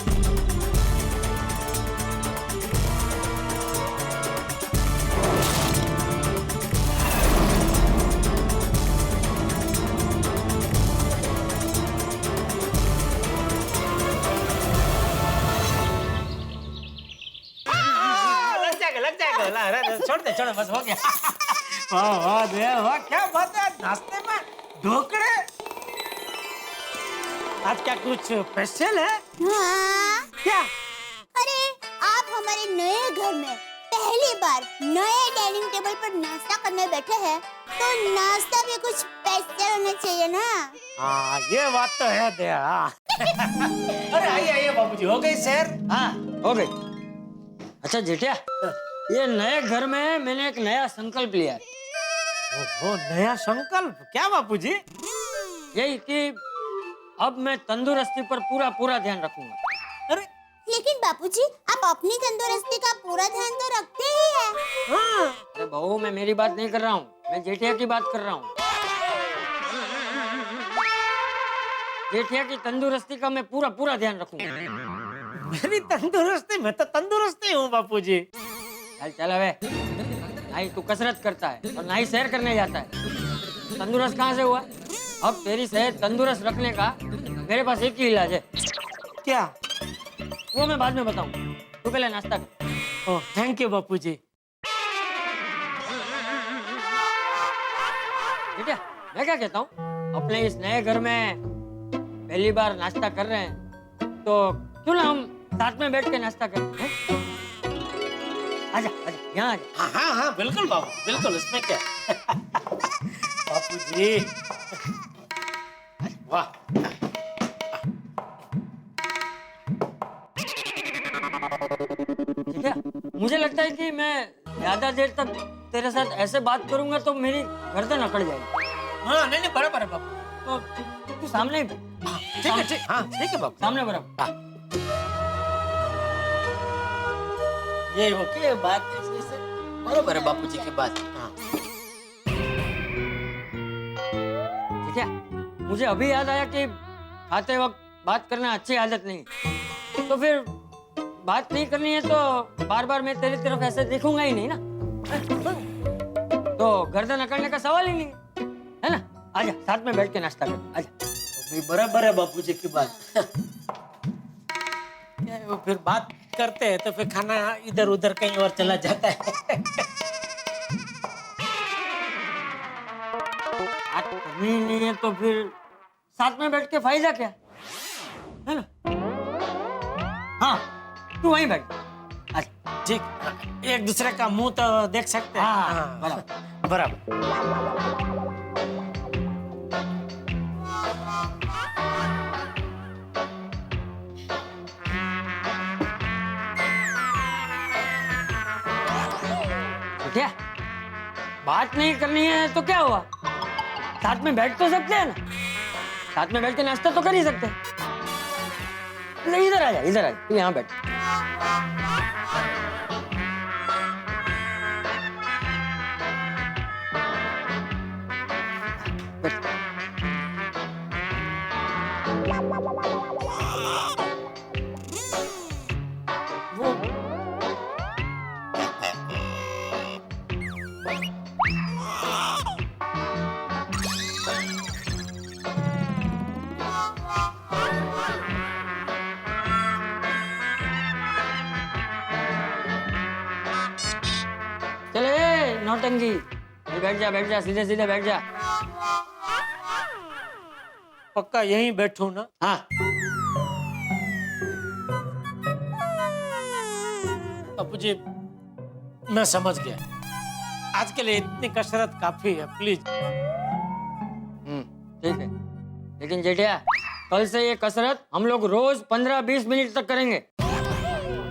Speaker 3: छोड़ बस हो गया। वाह वाह दया वाह, क्या बात है, नाश्ते में ढोकले। आज क्या कुछ स्पेशल है?
Speaker 7: हाँ।
Speaker 3: क्या?
Speaker 7: अरे आप हमारे नए घर में पहली बार नए डाइनिंग टेबल पर नाश्ता करने बैठे हैं, तो नाश्ता भी कुछ स्पेशल होना चाहिए ना।
Speaker 3: हाँ ये बात तो है दया। अरे आइए बाबूजी, हो गई सैर?
Speaker 2: हाँ हो गई। अच्छा जेठिया, ये नए घर में मैंने एक नया संकल्प लिया है।
Speaker 3: ओहो, नया संकल्प? क्या बापूजी?
Speaker 2: यही कि अब मैं तंदुरुस्ती पर पूरा ध्यान रखूंगा।
Speaker 3: अरे
Speaker 7: लेकिन बापूजी, आप अपनी तंदुरुस्ती का पूरा ध्यान तो रखते ही हैं।
Speaker 3: हाँ।
Speaker 2: अरे बहू, मैं मेरी बात नहीं कर रहा हूँ, मैं जेठिया की बात कर रहा हूँ। जेठिया की तंदुरुस्ती का मैं पूरा ध्यान रखूंगा।
Speaker 3: मेरी तंदुरुस्ती? मैं तो तंदुरुस्ती हूँ बापूजी।
Speaker 2: चल अबे, ना ही तू कसरत करता है और ना ही सैर करने जाता है। तंदुरुस्त कहाँ से हुआ? अब तेरी सेहत तंदुरुस्त रखने का मेरे पास एक ही इलाज है।
Speaker 3: क्या?
Speaker 2: वो मैं बाद में बताऊं, तू पहले नाश्ता कर।
Speaker 3: ओह थैंक यू बापूजी।
Speaker 2: ठीक है, मैं क्या कहता हूँ, अपने इस नए घर में पहली बार नाश्ता कर रहे हैं, तो क्यों ना हम साथ में बैठ के नाश्ता करें? आजा यहाँ आजा।
Speaker 3: हाँ बिल्कुल बाबू, बिल्कुल, उसमें क्या। बापूजी वाह।
Speaker 2: क्या मुझे लगता है कि मैं ज्यादा देर तक तेरे साथ ऐसे बात करूंगा तो मेरी गर्दन अकड़ जाएगी।
Speaker 3: हाँ नहीं नहीं बराबर है बापू।
Speaker 2: तो तू सामने ही बैठ।
Speaker 3: ठीक है ठीक, हाँ ठीक है बापू।
Speaker 2: सामने बराबर।
Speaker 3: ये हो के बात ऐसे बराबर है बापू जी की बात। हाँ
Speaker 2: ठीक है, मुझे अभी याद आया कि खाते वक्त बात करना अच्छी आदत नहीं, तो फिर बात नहीं करनी है तो बार बार मैं तेरी तरफ ऐसे देखूंगा ही नहीं ना, तो गर्दन अकड़ने का सवाल ही नहीं है ना। आजा साथ में बैठ के नाश्ता कर, आजा।
Speaker 3: भी बराबर है बापू जी की बात। क्या है, वो फिर बात करते हैं तो फिर खाना इधर उधर कहीं और चला जाता है।
Speaker 2: बात करनी नहीं है तो फिर साथ में बैठ के फायदा क्या है ना। हाँ तू वहीं बैठ।
Speaker 3: अच्छा ठीक, एक दूसरे का मुंह तो देख सकते हैं।
Speaker 2: हाँ,
Speaker 3: बराबर बराबर।
Speaker 2: क्या बात नहीं करनी है तो क्या हुआ, साथ में बैठ तो सकते हैं ना, साथ में बैठ के नाश्ता तो कर ही सकते हैं। इधर आ जा, इधर आ जा, तू यहाँ बैठ। चले नौटंकी, बैठ जा सीधे सीधे बैठ जा।
Speaker 3: पक्का यहीं बैठूं ना।
Speaker 2: हाँ
Speaker 3: बापू जी मैं समझ गया, आज के लिए इतनी कसरत काफी है, प्लीज।
Speaker 2: ठीक है, लेकिन जेठिया कल से ये कसरत हम लोग रोज 15-20 मिनट तक करेंगे।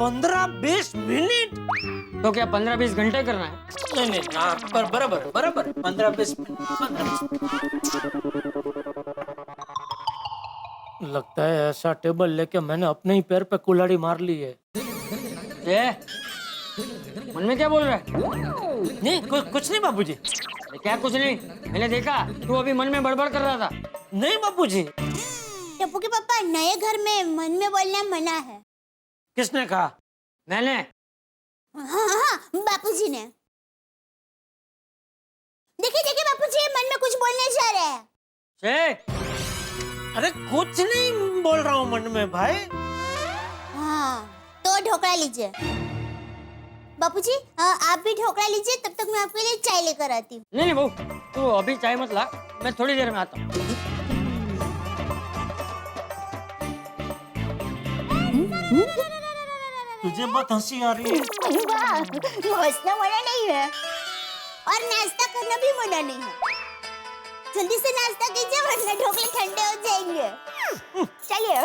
Speaker 3: 15-20 मिनट?
Speaker 2: तो क्या 15-20 घंटे करना है?
Speaker 3: नहीं नहीं हाँ, बराबर बराबर 15-20 मिनट। लगता है ऐसा टेबल लेके मैंने अपने ही पैर पे कुल्हाड़ी मार ली है।
Speaker 2: मन में क्या बोल रहा है?
Speaker 3: नहीं कुछ नहीं बाबूजी।
Speaker 2: क्या कुछ नहीं? मैंने देखा तू अभी मन में बड़बड़ कर रहा था।
Speaker 3: नहीं बाबूजी।
Speaker 7: टप्पू के पापा नए घर में मन में बोलना मना है।
Speaker 3: किसने कहा?
Speaker 2: मैंने।
Speaker 7: हाँ बापूजी ने। देखिए बापूजी मन में कुछ बोलने जा रहे हैं।
Speaker 3: अरे कुछ नहीं बोल रहा हूँ मन में भाई।
Speaker 7: हाँ तो ढोकला लीजिए बापूजी, आप भी ढोकला लीजिए, तब तक मैं आपके लिए चाय लेकर आती हूँ।
Speaker 2: नहीं बहू तू अभी चाय मत ला, मैं थोड़ी देर में आता हूँ।
Speaker 3: तुझे बहुत हंसी आ रही है।
Speaker 7: हंसना मना नहीं है और नाश्ता करना भी मना नहीं है। जल्दी से नाश्ता कीजिए वरना ढोकले ठंडे हो जाएंगे। चलिए।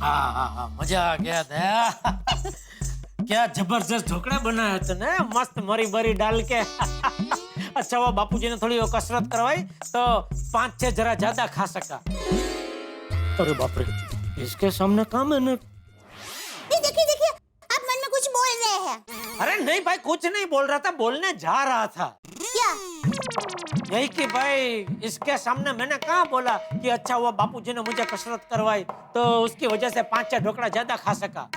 Speaker 3: हाँ मजा आ गया था। क्या जबरदस्त ढोकला बनाया तूने, मस्त मरी बरी डाल के। अच्छा वो बापूजी ने थोड़ी वो कसरत करवाई तो 5-6 जरा ज्यादा खा सका। अरे बाप रे, इसके सामने कहाँ मैंने।
Speaker 7: देखिए आप मन में कुछ बोल रहे हैं।
Speaker 3: अरे नहीं भाई कुछ नहीं बोल रहा था, बोलने जा रहा था।
Speaker 7: क्या?
Speaker 3: यही कि भाई इसके सामने मैंने कहाँ बोला कि अच्छा वो बापूजी ने मुझे कसरत करवाई तो उसकी वजह से 5-6 ढोकला ज्यादा खा सका।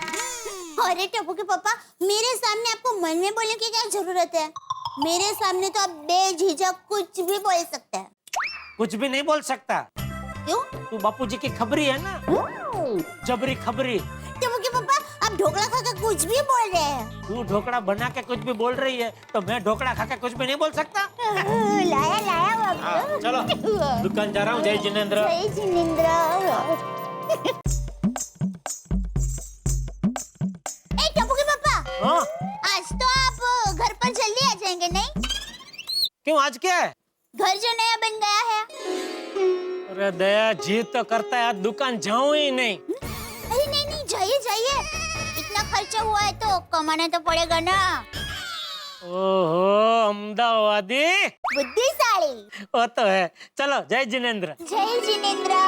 Speaker 7: अरे टप्पू के पापा, मेरे सामने आपको मन में बोलने की क्या जरूरत है? मेरे सामने तो आप बेझिझक कुछ भी बोल सकते हैं।
Speaker 3: कुछ भी नहीं बोल सकता।
Speaker 7: क्यों?
Speaker 3: तू बापूजी की खबरी है ना, जबरी खबरी।
Speaker 7: टप्पू के पापा, आप ढोकला खा के कुछ भी बोल रहे हैं।
Speaker 3: तू ढोकला बना के कुछ भी बोल रही है तो मैं ढोकला खा के कुछ भी नहीं बोल सकता।
Speaker 7: लाया बाबू।
Speaker 3: चलो दुकान जा रहा हूँ। जय जिनेंद्र।
Speaker 7: जय जिनेंद्र। टप्पू के पापा,
Speaker 3: हाँ?
Speaker 7: आज तो आप घर पर जल्दी आ जाएंगे नहीं?
Speaker 3: क्यों आज क्या है?
Speaker 7: घर जो नया बन गया है।
Speaker 3: अरे दया जी तो करता है, आज दुकान जाऊं ही नहीं।
Speaker 7: अरे नहीं नहीं, जाइए जाइए, इतना खर्चा हुआ है तो कमाना तो पड़ेगा ना।
Speaker 3: ओहो अहमदाबादी
Speaker 7: बुद्धिशाली
Speaker 3: वो तो है। चलो जय जिनेंद्र।
Speaker 7: जय जिनेंद्र।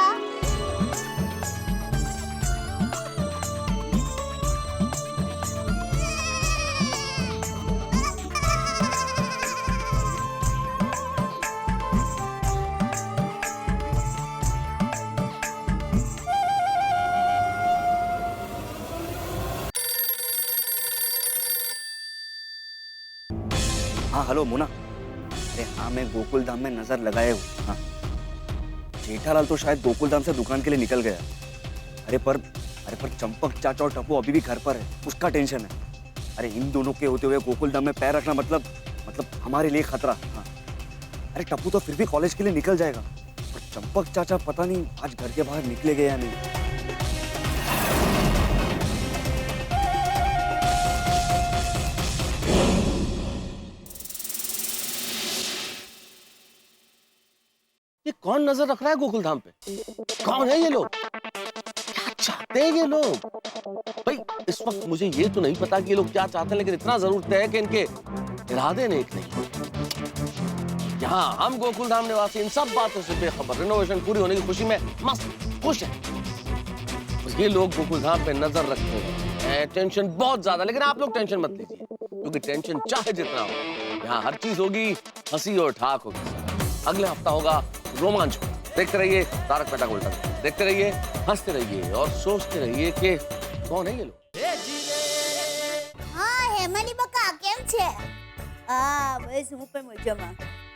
Speaker 15: हाँ हेलो मोना। अरे हाँ मैं गोकुल धाम में नजर लगाए हूँ। हाँ जेठालाल तो शायद गोकुल धाम से दुकान के लिए निकल गया। अरे पर चंपक चाचा और टप्पू अभी भी घर पर है, उसका टेंशन है। अरे इन दोनों के होते हुए गोकुल धाम में पैर रखना मतलब हमारे लिए खतरा। हाँ अरे टप्पू तो फिर भी कॉलेज के लिए निकल जाएगा, पर चंपक चाचा पता नहीं आज घर के बाहर निकलेंगे या नहीं।
Speaker 10: ये कौन नजर रख रहा है गोकुल धाम पे? कौन है ये लोग? क्या चाहते हैं ये लोग? भाई इस वक्त मुझे ये तो नहीं पता कि ये लोग क्या चाहते हैं, लेकिन इतना जरूर तय है कि इनके इरादे नेक नहीं। यहाँ हम गोकुल धाम निवासी इन सब बातों से बेखबर, रिनोवेशन पूरी होने की खुशी में मस्त खुश है। ये लोग गोकुल धाम पे नजर रखते हैं, टेंशन बहुत ज्यादा। लेकिन आप लोग टेंशन मत लीजिए, क्योंकि टेंशन चाहे जितना हो, यहाँ हर चीज होगी हंसी और ठाक होगी। अगले हफ्ता होगा रोमांच। देखते रहिए तारक मेहता का उल्टा चश्मा, देखते रहिए, हंसते रहिए और सोचते रहिए कि कौन है ये लोग।
Speaker 7: हाँ हेमाली बका केम छे? बस હું પણ મજામાં।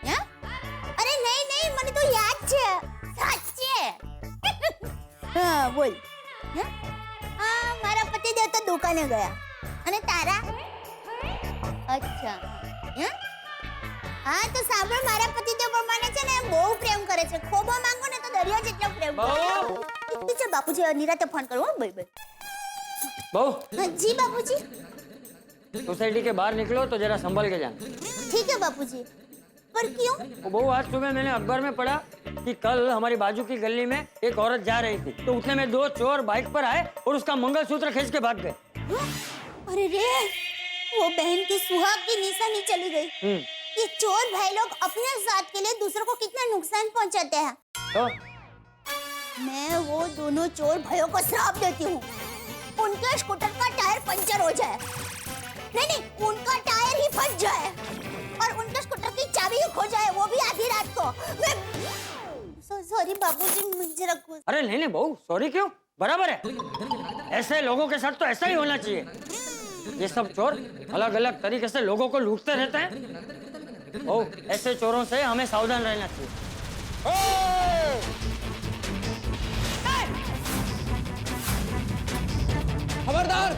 Speaker 7: હા? અરે નહીં નહીં, મને તો યાદ છે, સાચે। હા બોલ। હા મારા પતિદેવ તો દુકાને ગયા અને તારા? અચ્છા હા हाँ तो साबर मारा पतिदेव प्रमाणे छे ने बहु प्रेम करे छे, खोबो मांगो ने तो दरिया जेटलो प्रेम करे। पीछे बापूजी निराते फोन करो भाई भाई।
Speaker 2: बहू।
Speaker 7: हाँ जी बापूजी।
Speaker 2: सोसाइटी के बाहर निकलो तो जरा संभल के जाना।
Speaker 7: ठीक है बापूजी। पर क्यों?
Speaker 2: बहू आज सुबह मैंने अखबार में पढ़ा कि कल हमारी बाजू की गली में एक औरत जा रही थी, तो उतने में दो चोर बाइक पर आए और उसका मंगलसूत्र खींच के भाग गए।
Speaker 7: अरे रे, वो बहन की सुहाग की निशानी चली गई। ये चोर भाई लोग अपने स्वार्थ के लिए दूसरों को कितना नुकसान पहुंचाते हैं।
Speaker 2: तो
Speaker 7: मैं वो दोनों चोर भाइयों को श्राप देती हूँ, उनके स्कूटर का टायर पंचर हो जाए। नहीं, उनका टायर ही फट जाए और उनके स्कूटर की चाबी खो जाए, वो भी आधी रात को। सॉरी बाबूजी, मुझे रखो।
Speaker 2: अरे नहीं बहू, सॉरी क्यों? बराबर है, ऐसे लोगों के साथ तो ऐसा ही होना चाहिए। ये सब चोर अलग अलग तरीके से लोगों को लूटते रहते हैं। ओ, ऐसे चोरों से हमें सावधान रहना चाहिए।
Speaker 13: खबरदार,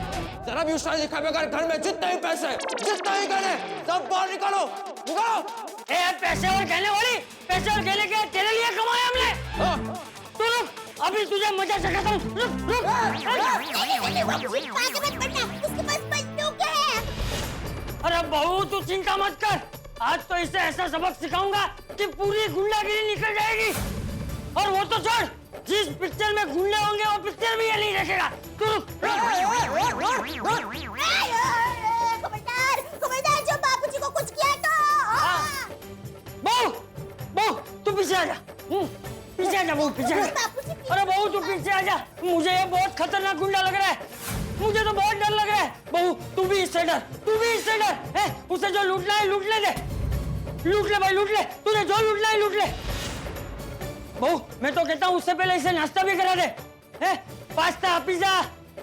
Speaker 13: जरा भी उस दिखा बगैर घर में जितने ही पैसे, जितने ही गहने, सब बाहर निकालो, निकालो।
Speaker 2: ए पैसे और गहने वाली, पैसे और गहने के तेरे लिए कमाए हमने। तू रुक, अभी तुझे मजा चखाता हूँ। रुक। अरे बहू तू चिंता मत कर, आज तो इसे ऐसा सबक सिखाऊंगा कि पूरी गुंडागिरी निकल जाएगी। और वो तो छोड़, जिस पिक्चर में गुंडे होंगे वो पिक्चर भी ये नहीं देखेगा। तू
Speaker 7: खबरदार, जो बापूजी को कुछ किया तो।
Speaker 2: बहू तू पीछे आ जा। पीछे आ जा बहू, पीछे आ जा। अरे बहू तू पीछे आ जा, मुझे ये बहुत खतरनाक गुंडा लग रहा है, मुझे तो बहुत डर लग रहा है। बहू तू भी इससे डर, तू भी इससे डर। उसे जो लूटना है लूट ले दे, लूट ले भाई, लूट ले, तुझे जो लूटना है लूट ले। बहू मैं तो कहता हूँ उससे पहले इसे नाश्ता भी करा दे। पास्ता, पिज्जा,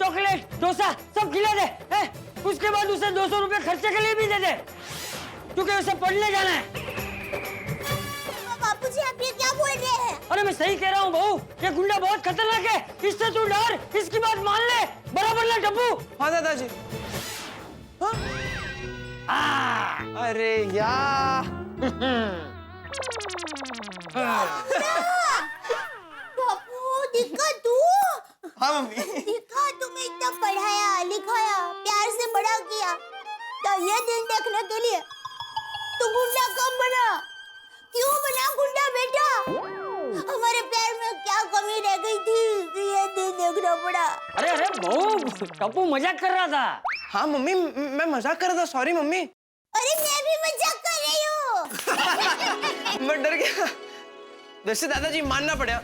Speaker 2: चॉकलेट, डोसा सब खिला दे। उसके बाद उसे 200 रुपए खर्चे के लिए भी दे दे, क्योंकि उसे पढ़ने जाना है।
Speaker 7: बापूजी आप ये क्या बोल रहे हैं?
Speaker 2: अरे मैं सही कह रहा हूँ बहू, ये गुंडा बहुत खतरनाक है, इससे तू डर, इसकी बात मान ले, बराबर ना टप्पू?
Speaker 13: हाँ दादाजी। अरे यार।
Speaker 7: बापू दिखा तू।
Speaker 13: हाँ मम्मी।
Speaker 7: दिखा, तुम्हें इतना पढ़ाया लिखाया, प्यार से बड़ा किया, तो ये दिन देखने के लिए तू गुंडा कब बना? क्यों बना गुंडा बेटा? हमारे प्यार में क्या कमी रह गई थी ये देखना पड़ा।
Speaker 2: अरे अरे बहू, टप्पू मजाक कर रहा था।
Speaker 13: हाँ मम्मी, मैं मजाक कर रहा था, सॉरी मम्मी।
Speaker 7: अरे मैं भी मजाक कर रही हूँ।
Speaker 13: मैं डर गया। वैसे दादाजी मानना पड़ा,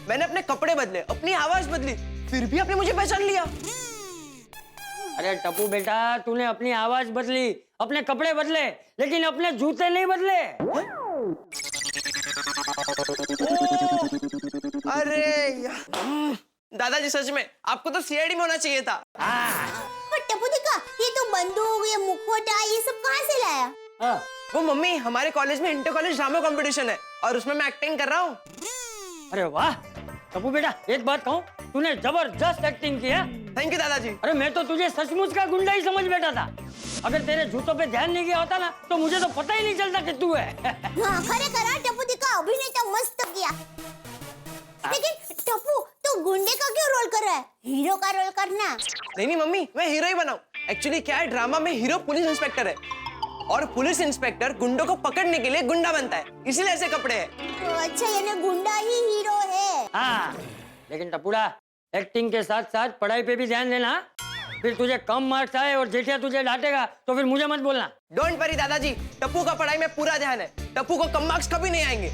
Speaker 13: मैंने अपने कपड़े बदले, अपनी आवाज बदली, फिर भी आपने मुझे पहचान लिया।
Speaker 2: अरे टप्पू बेटा, तूने अपनी आवाज बदली, अपने कपड़े बदले, लेकिन अपने जूते नहीं बदले।
Speaker 13: अरे यार, दादाजी सच में आपको तो सीआईडी में होना चाहिए था।
Speaker 7: पर टप्पू दिखा, ये तो बंदूक, ये मुखौटा, ये सब कहाँ से लाया?
Speaker 13: वो मम्मी, हमारे कॉलेज में इंटर कॉलेज ड्रामा कंपटीशन है और उसमें मैं एक्टिंग कर रहा हूँ।
Speaker 2: अरे वाह टप्पू बेटा, एक बात कहूँ, तूने जबरदस्त एक्टिंग की है।
Speaker 13: थैंक यू दादाजी।
Speaker 2: अरे मैं तो तुझे सचमुच का गुंडा ही समझ बैठा था। अगर तेरे जूतों पे ध्यान नहीं गया होता ना, तो मुझे तो पता ही नहीं चलता कि तू है।
Speaker 7: हाँ, खरे करा टप्पू दिखा, अभिनय तो मस्त किया। लेकिन टप्पू, तू गुंडे का क्यों रोल कर रहा है? हीरो का रोल करना।
Speaker 13: नहीं मम्मी, मैं हीरो ही बनाऊं। एक्चुअली क्या है, ड्रामा में हीरो पुलिस इंस्पेक्टर है और पुलिस इंस्पेक्टर गुंडों को पकड़ने के लिए गुंडा बनता है, इसीलिए ऐसे कपड़े हैं।
Speaker 7: तो अच्छा, यानी गुंडा ही हीरो है।
Speaker 2: हाँ, लेकिन टप्पूड़ा, एक्टिंग के साथ साथ पढ़ाई पे भी ध्यान देना। फिर तुझे कम मार्क्स आए और जेठिया तुझे डांटेगा तो फिर मुझे मत बोलना।
Speaker 13: डोंट वरी दादाजी, टप्पू का पढ़ाई में पूरा ध्यान है, टप्पू को कम मार्क्स कभी नहीं आएंगे।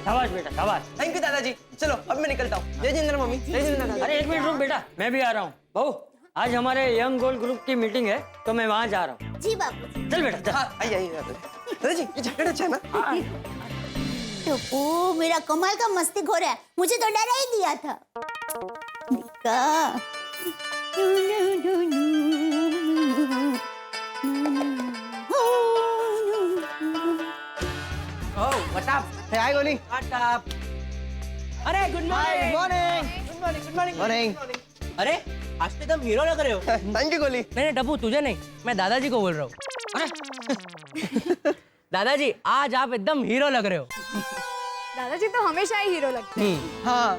Speaker 2: शाबाश बेटा, शाबाश।
Speaker 13: थैंक यू दादाजी। चलो अब मैं निकलता हूँ। जय जिंद्र मम्मी, जय जिंद्र दादा।
Speaker 2: अरे एक मिनट रुक बेटा, मैं भी आ रहा हूँ। बहू, आज हमारे यंग गोल ग्रुप की मीटिंग है, तो मैं वहाँ जा रहा हूँ।
Speaker 7: जी बापू।
Speaker 2: चल बेटा, चल।
Speaker 13: हाँ, आइए दादाजी, ये जैकेट अच्छा है ना?
Speaker 7: टप्पू, मेरा कमाल का मस्तीखोर है, मुझे तो डरा ही दिया था। निका।
Speaker 13: What's up? हे हाय गोली।
Speaker 17: What's up? अरे good morning.
Speaker 13: Good morning. Morning.
Speaker 17: अरे आज तो एकदम हीरो लग रहे हो।
Speaker 13: थैंक यू गोली।
Speaker 17: नहीं टप्पू, तुझे नहीं, मैं दादाजी को बोल रहा हूँ। दादाजी, आज आप एकदम हीरो लग रहे हो।
Speaker 12: दादाजी तो हमेशा ही हीरो लगते हैं।
Speaker 13: हाँ,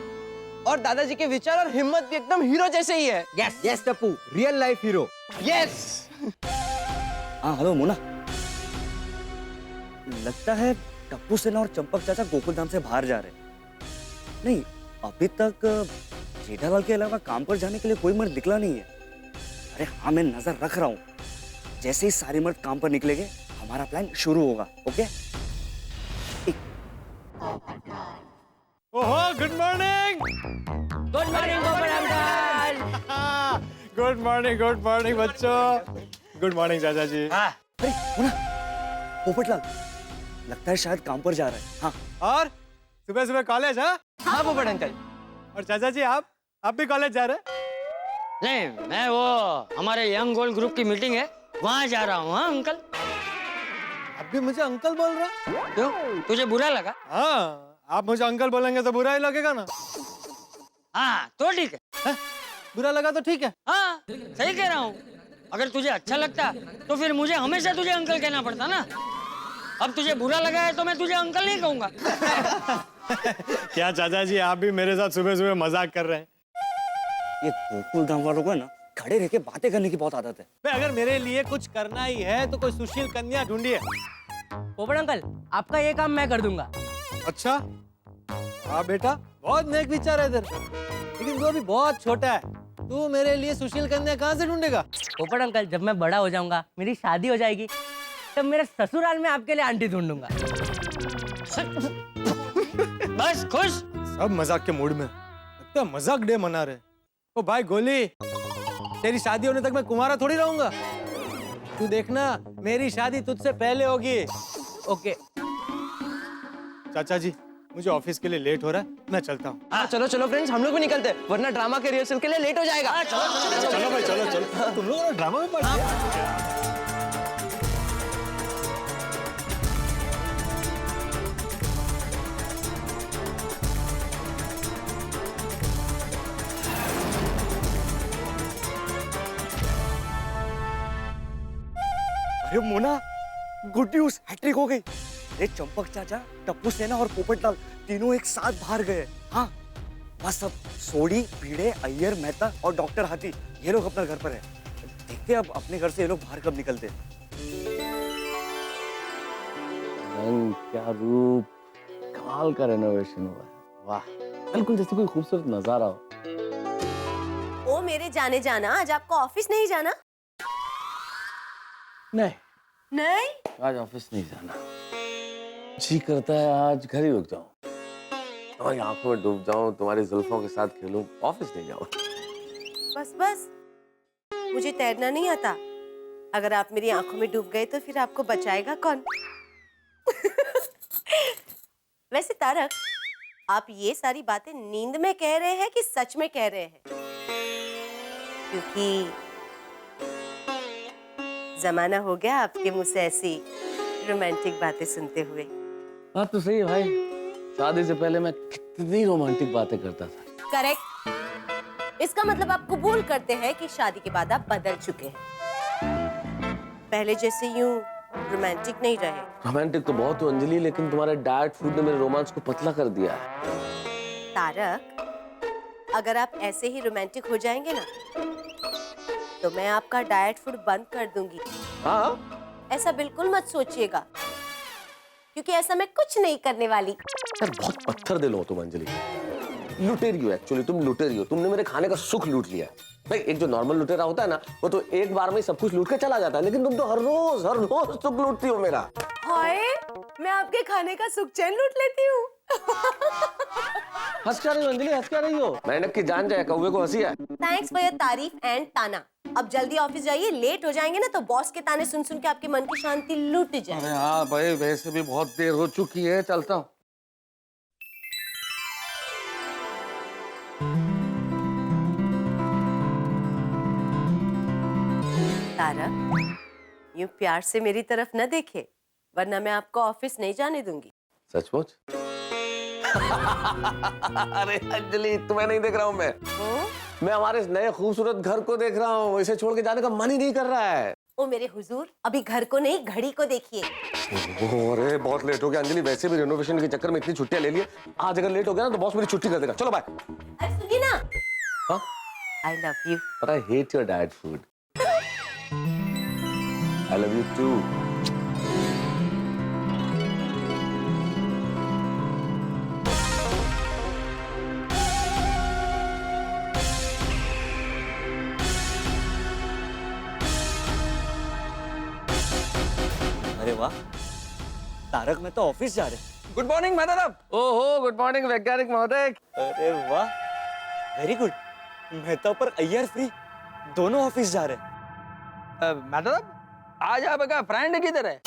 Speaker 13: और दादाजी के विचार और हिम्मत भी एकदम हीरो जैसे ही है।
Speaker 17: Yes yes Tappu, real life hero.
Speaker 13: Yes.
Speaker 15: हाँ हेलो मोना, लगता है टप्पू सेना और चंपक चाचा गोकुल धाम से बाहर जा रहे हैं। नहीं, अभी तक जेठालाल के अलावा काम पर जाने के लिए कोई मर्द निकला नहीं है। अरे हाँ, मैं नजर रख रहा हूँ। जैसे ही सारे मर्द काम पर निकलेंगे, हमारा प्लान शुरू होगा। ओके?
Speaker 6: ओहो, good morning.
Speaker 17: Good morning Gokul uncle.
Speaker 6: Good morning बच्चों। गुड मॉर्निंग चाचा जी।
Speaker 15: अरे मोना, पोपटलाल लगता है शायद काम पर जा रहा है। हाँ।
Speaker 6: और सुबह सुबह कॉलेज?
Speaker 13: हाँ पोपट अंकल।
Speaker 6: और चाचा जी, आप भी कॉलेज जा रहे हैं?
Speaker 2: नहीं, मैं वो हमारे यंग गोल ग्रुप की मीटिंग है, वहाँ जा रहा हूँ। हाँ अंकल।
Speaker 6: अब भी मुझे अंकल बोल रहा?
Speaker 2: क्यों, तुझे बुरा लगा?
Speaker 6: हाँ, आप मुझे अंकल बोलेंगे तो बुरा ही लगेगा ना।
Speaker 2: हाँ तो ठीक है।
Speaker 6: बुरा लगा तो ठीक है।
Speaker 2: हाँ सही कह रहा हूँ। अगर तुझे अच्छा लगता तो फिर मुझे हमेशा तुझे अंकल कहना पड़ता ना। अब तुझे बुरा लगा है तो मैं तुझे अंकल नहीं कहूँगा।
Speaker 6: क्या चाचा जी, आप भी मेरे साथ सुबह सुबह मजाक कर रहे हैं?
Speaker 15: ये गोकुल धाम वालों को ना खड़े रह के बातें करने की बहुत आदत है।
Speaker 6: भाई, अगर मेरे लिए कुछ करना ही है तो कोई सुशील कन्या ढूंढिए।
Speaker 17: पोपट अंकल, आपका ये काम मैं कर दूंगा।
Speaker 6: अच्छा? हाँ बेटा, बहुत नेक विचार है तेरे, लेकिन वो अभी बहुत छोटा है। तू मेरे लिए सुशील कन्या कहाँ से ढूंढेगा?
Speaker 17: पोपट अंकल, जब मैं बड़ा हो जाऊंगा, मेरी शादी हो जाएगी, तब मेरे ससुराल में आपके लिए आंटी ढूंढूंगा।
Speaker 2: बस खुश?
Speaker 6: सब मजाक के मूड में, लगता है मजाक डे मना रहे। ओ भाई गोली, तेरी शादी होने तक मैं कुंवारा थोड़ी रहूंगा। तू देखना, मेरी शादी तुझसे पहले होगी।
Speaker 17: ओके
Speaker 6: चाचा जी, मुझे ऑफिस के लिए लेट हो रहा है, मैं चलता हूँ।
Speaker 13: हाँ चलो चलो फ्रेंड्स, हम लोग भी निकलते हैं, वरना ड्रामा के रिहर्सल के लिए लेट हो जाएगा।
Speaker 6: चलो भाई, चलो। तुम लोग ड्रामा में पढ़।
Speaker 15: अरे मोना, गुड न्यूज, हैट्रिक हो गई। अरे चंपक चाचा, टप्पू सेना और पोपटलाल तीनों एक साथ बाहर गए। हाँ, बस अब सोडी, भीड़े, अय्यर, मेहता और डॉक्टर हाथी, ये लोग अपना घर पर है। देखते अब अपने घर से ये लोग बाहर कब निकलते हैं।
Speaker 10: रंग, क्या रूप, कमाल का रेनोवेशन हुआ है। वाह, बिल्कुल जैसे कोई खूबसूरत नजारा हो।
Speaker 14: ओ मेरे जाने जाना, आज आपको ऑफिस नहीं जाना?
Speaker 10: नहीं,
Speaker 14: नहीं?
Speaker 10: आज ऑफिस नहीं जाना। जी करता है आज घर ही रुक जाऊं, तुम्हारी आंखों में डूब जाऊं, तुम्हारी जुल्फों के साथ खेलूं, ऑफिस नहीं जाऊं।
Speaker 14: बस बस, मुझे तैरना नहीं आता। अगर आप मेरी आंखों में डूब गए तो फिर आपको बचाएगा कौन? वैसे तारक, आप ये सारी बातें नींद में कह रहे हैं कि सच में कह रहे हैं? क्योंकि जमाना हो गया आपके मुंह से ऐसी रोमांटिक बातें सुनते हुए।
Speaker 10: बात तो सही है भाई, शादी से पहले मैं कितनी रोमांटिक बातें करता था।
Speaker 14: करेक्ट। इसका मतलब आप कबूल करते हैं कि शादी के बाद आप बदल चुके हैं, पहले जैसे यूं रोमांटिक नहीं रहे।
Speaker 10: रोमांटिक तो बहुत हो अंजलि, लेकिन तुम्हारे डाइट फूड ने मेरे रोमांस को पतला कर दिया है।
Speaker 14: तारक, अगर आप ऐसे ही रोमांटिक हो जाएंगे ना, तो मैं आपका डाइट फूड बंद कर दूंगी।
Speaker 10: हाँ?
Speaker 14: ऐसा बिल्कुल मत सोचिएगा, क्योंकि ऐसा मैं कुछ नहीं करने वाली।
Speaker 10: यार बहुत पत्थर दिल हो तुम अंजलि, लुटेरी हो एक्चुअली, तुम लुटेरी हो। तुमने मेरे खाने का सुख लूट लिया। भाई एक जो नॉर्मल लुटेरा होता है ना, वो तो एक बार में ही सब कुछ लूट के चला जाता है, लेकिन तुम तो हर रोज सुख लूटती हो मेरा।
Speaker 14: हाय, मैं आपके खाने का सुख चैन लूट लेती हूँ।
Speaker 10: हंस क्या रही हो अंजलि, हंस क्या रही हो? मैंने की जान जाए, कौवे को हंसी है।
Speaker 14: थैंक्स फॉर योर तारीफ एंड ताना। अब जल्दी ऑफिस जाइए, लेट हो जाएंगे ना तो बॉस के ताने सुन सुन के आपके मन की शांति लूट जाए।
Speaker 10: अरे हाँ भाई, वैसे भी बहुत देर हो चुकी है, चलता हूँ।
Speaker 14: तारक, यूं प्यार से मेरी तरफ न देखे, वरना मैं आपको ऑफिस नहीं जाने दूंगी।
Speaker 10: सचमुच? अरे अंजलि, तुम्हें नहीं देख रहा हूँ मैं हमारे इस नए खूबसूरत घर को देख रहा हूँ। इसे छोड़ के जाने का मन ही नहीं कर रहा है।
Speaker 14: ओ मेरे हुजूर, अभी घर को नहीं घड़ी को देखिए।
Speaker 10: अरे बहुत लेट हो गया अंजलि, वैसे भी रेनोवेशन के चक्कर में इतनी छुट्टियां ले ली। आज अगर लेट हो गया ना तो बॉस मेरी छुट्टी कर देगा। चलो बाय।
Speaker 14: अरे सुनिए ना,
Speaker 10: हाँ?
Speaker 14: I love you.
Speaker 10: But I hate your diet food. I love you too.
Speaker 15: अरे वाह, तारक मैं तो ऑफिस जा रहे।
Speaker 11: Good morning madam.
Speaker 10: ओहो, गुड मॉर्निंग वैज्ञानिक महोदय।
Speaker 15: अरे वाह, वेरी गुड। मेहता पर अय्यर फ्री, दोनों ऑफिस जा रहे।
Speaker 11: मैडम, आज आपका फ्रेंड किधर है?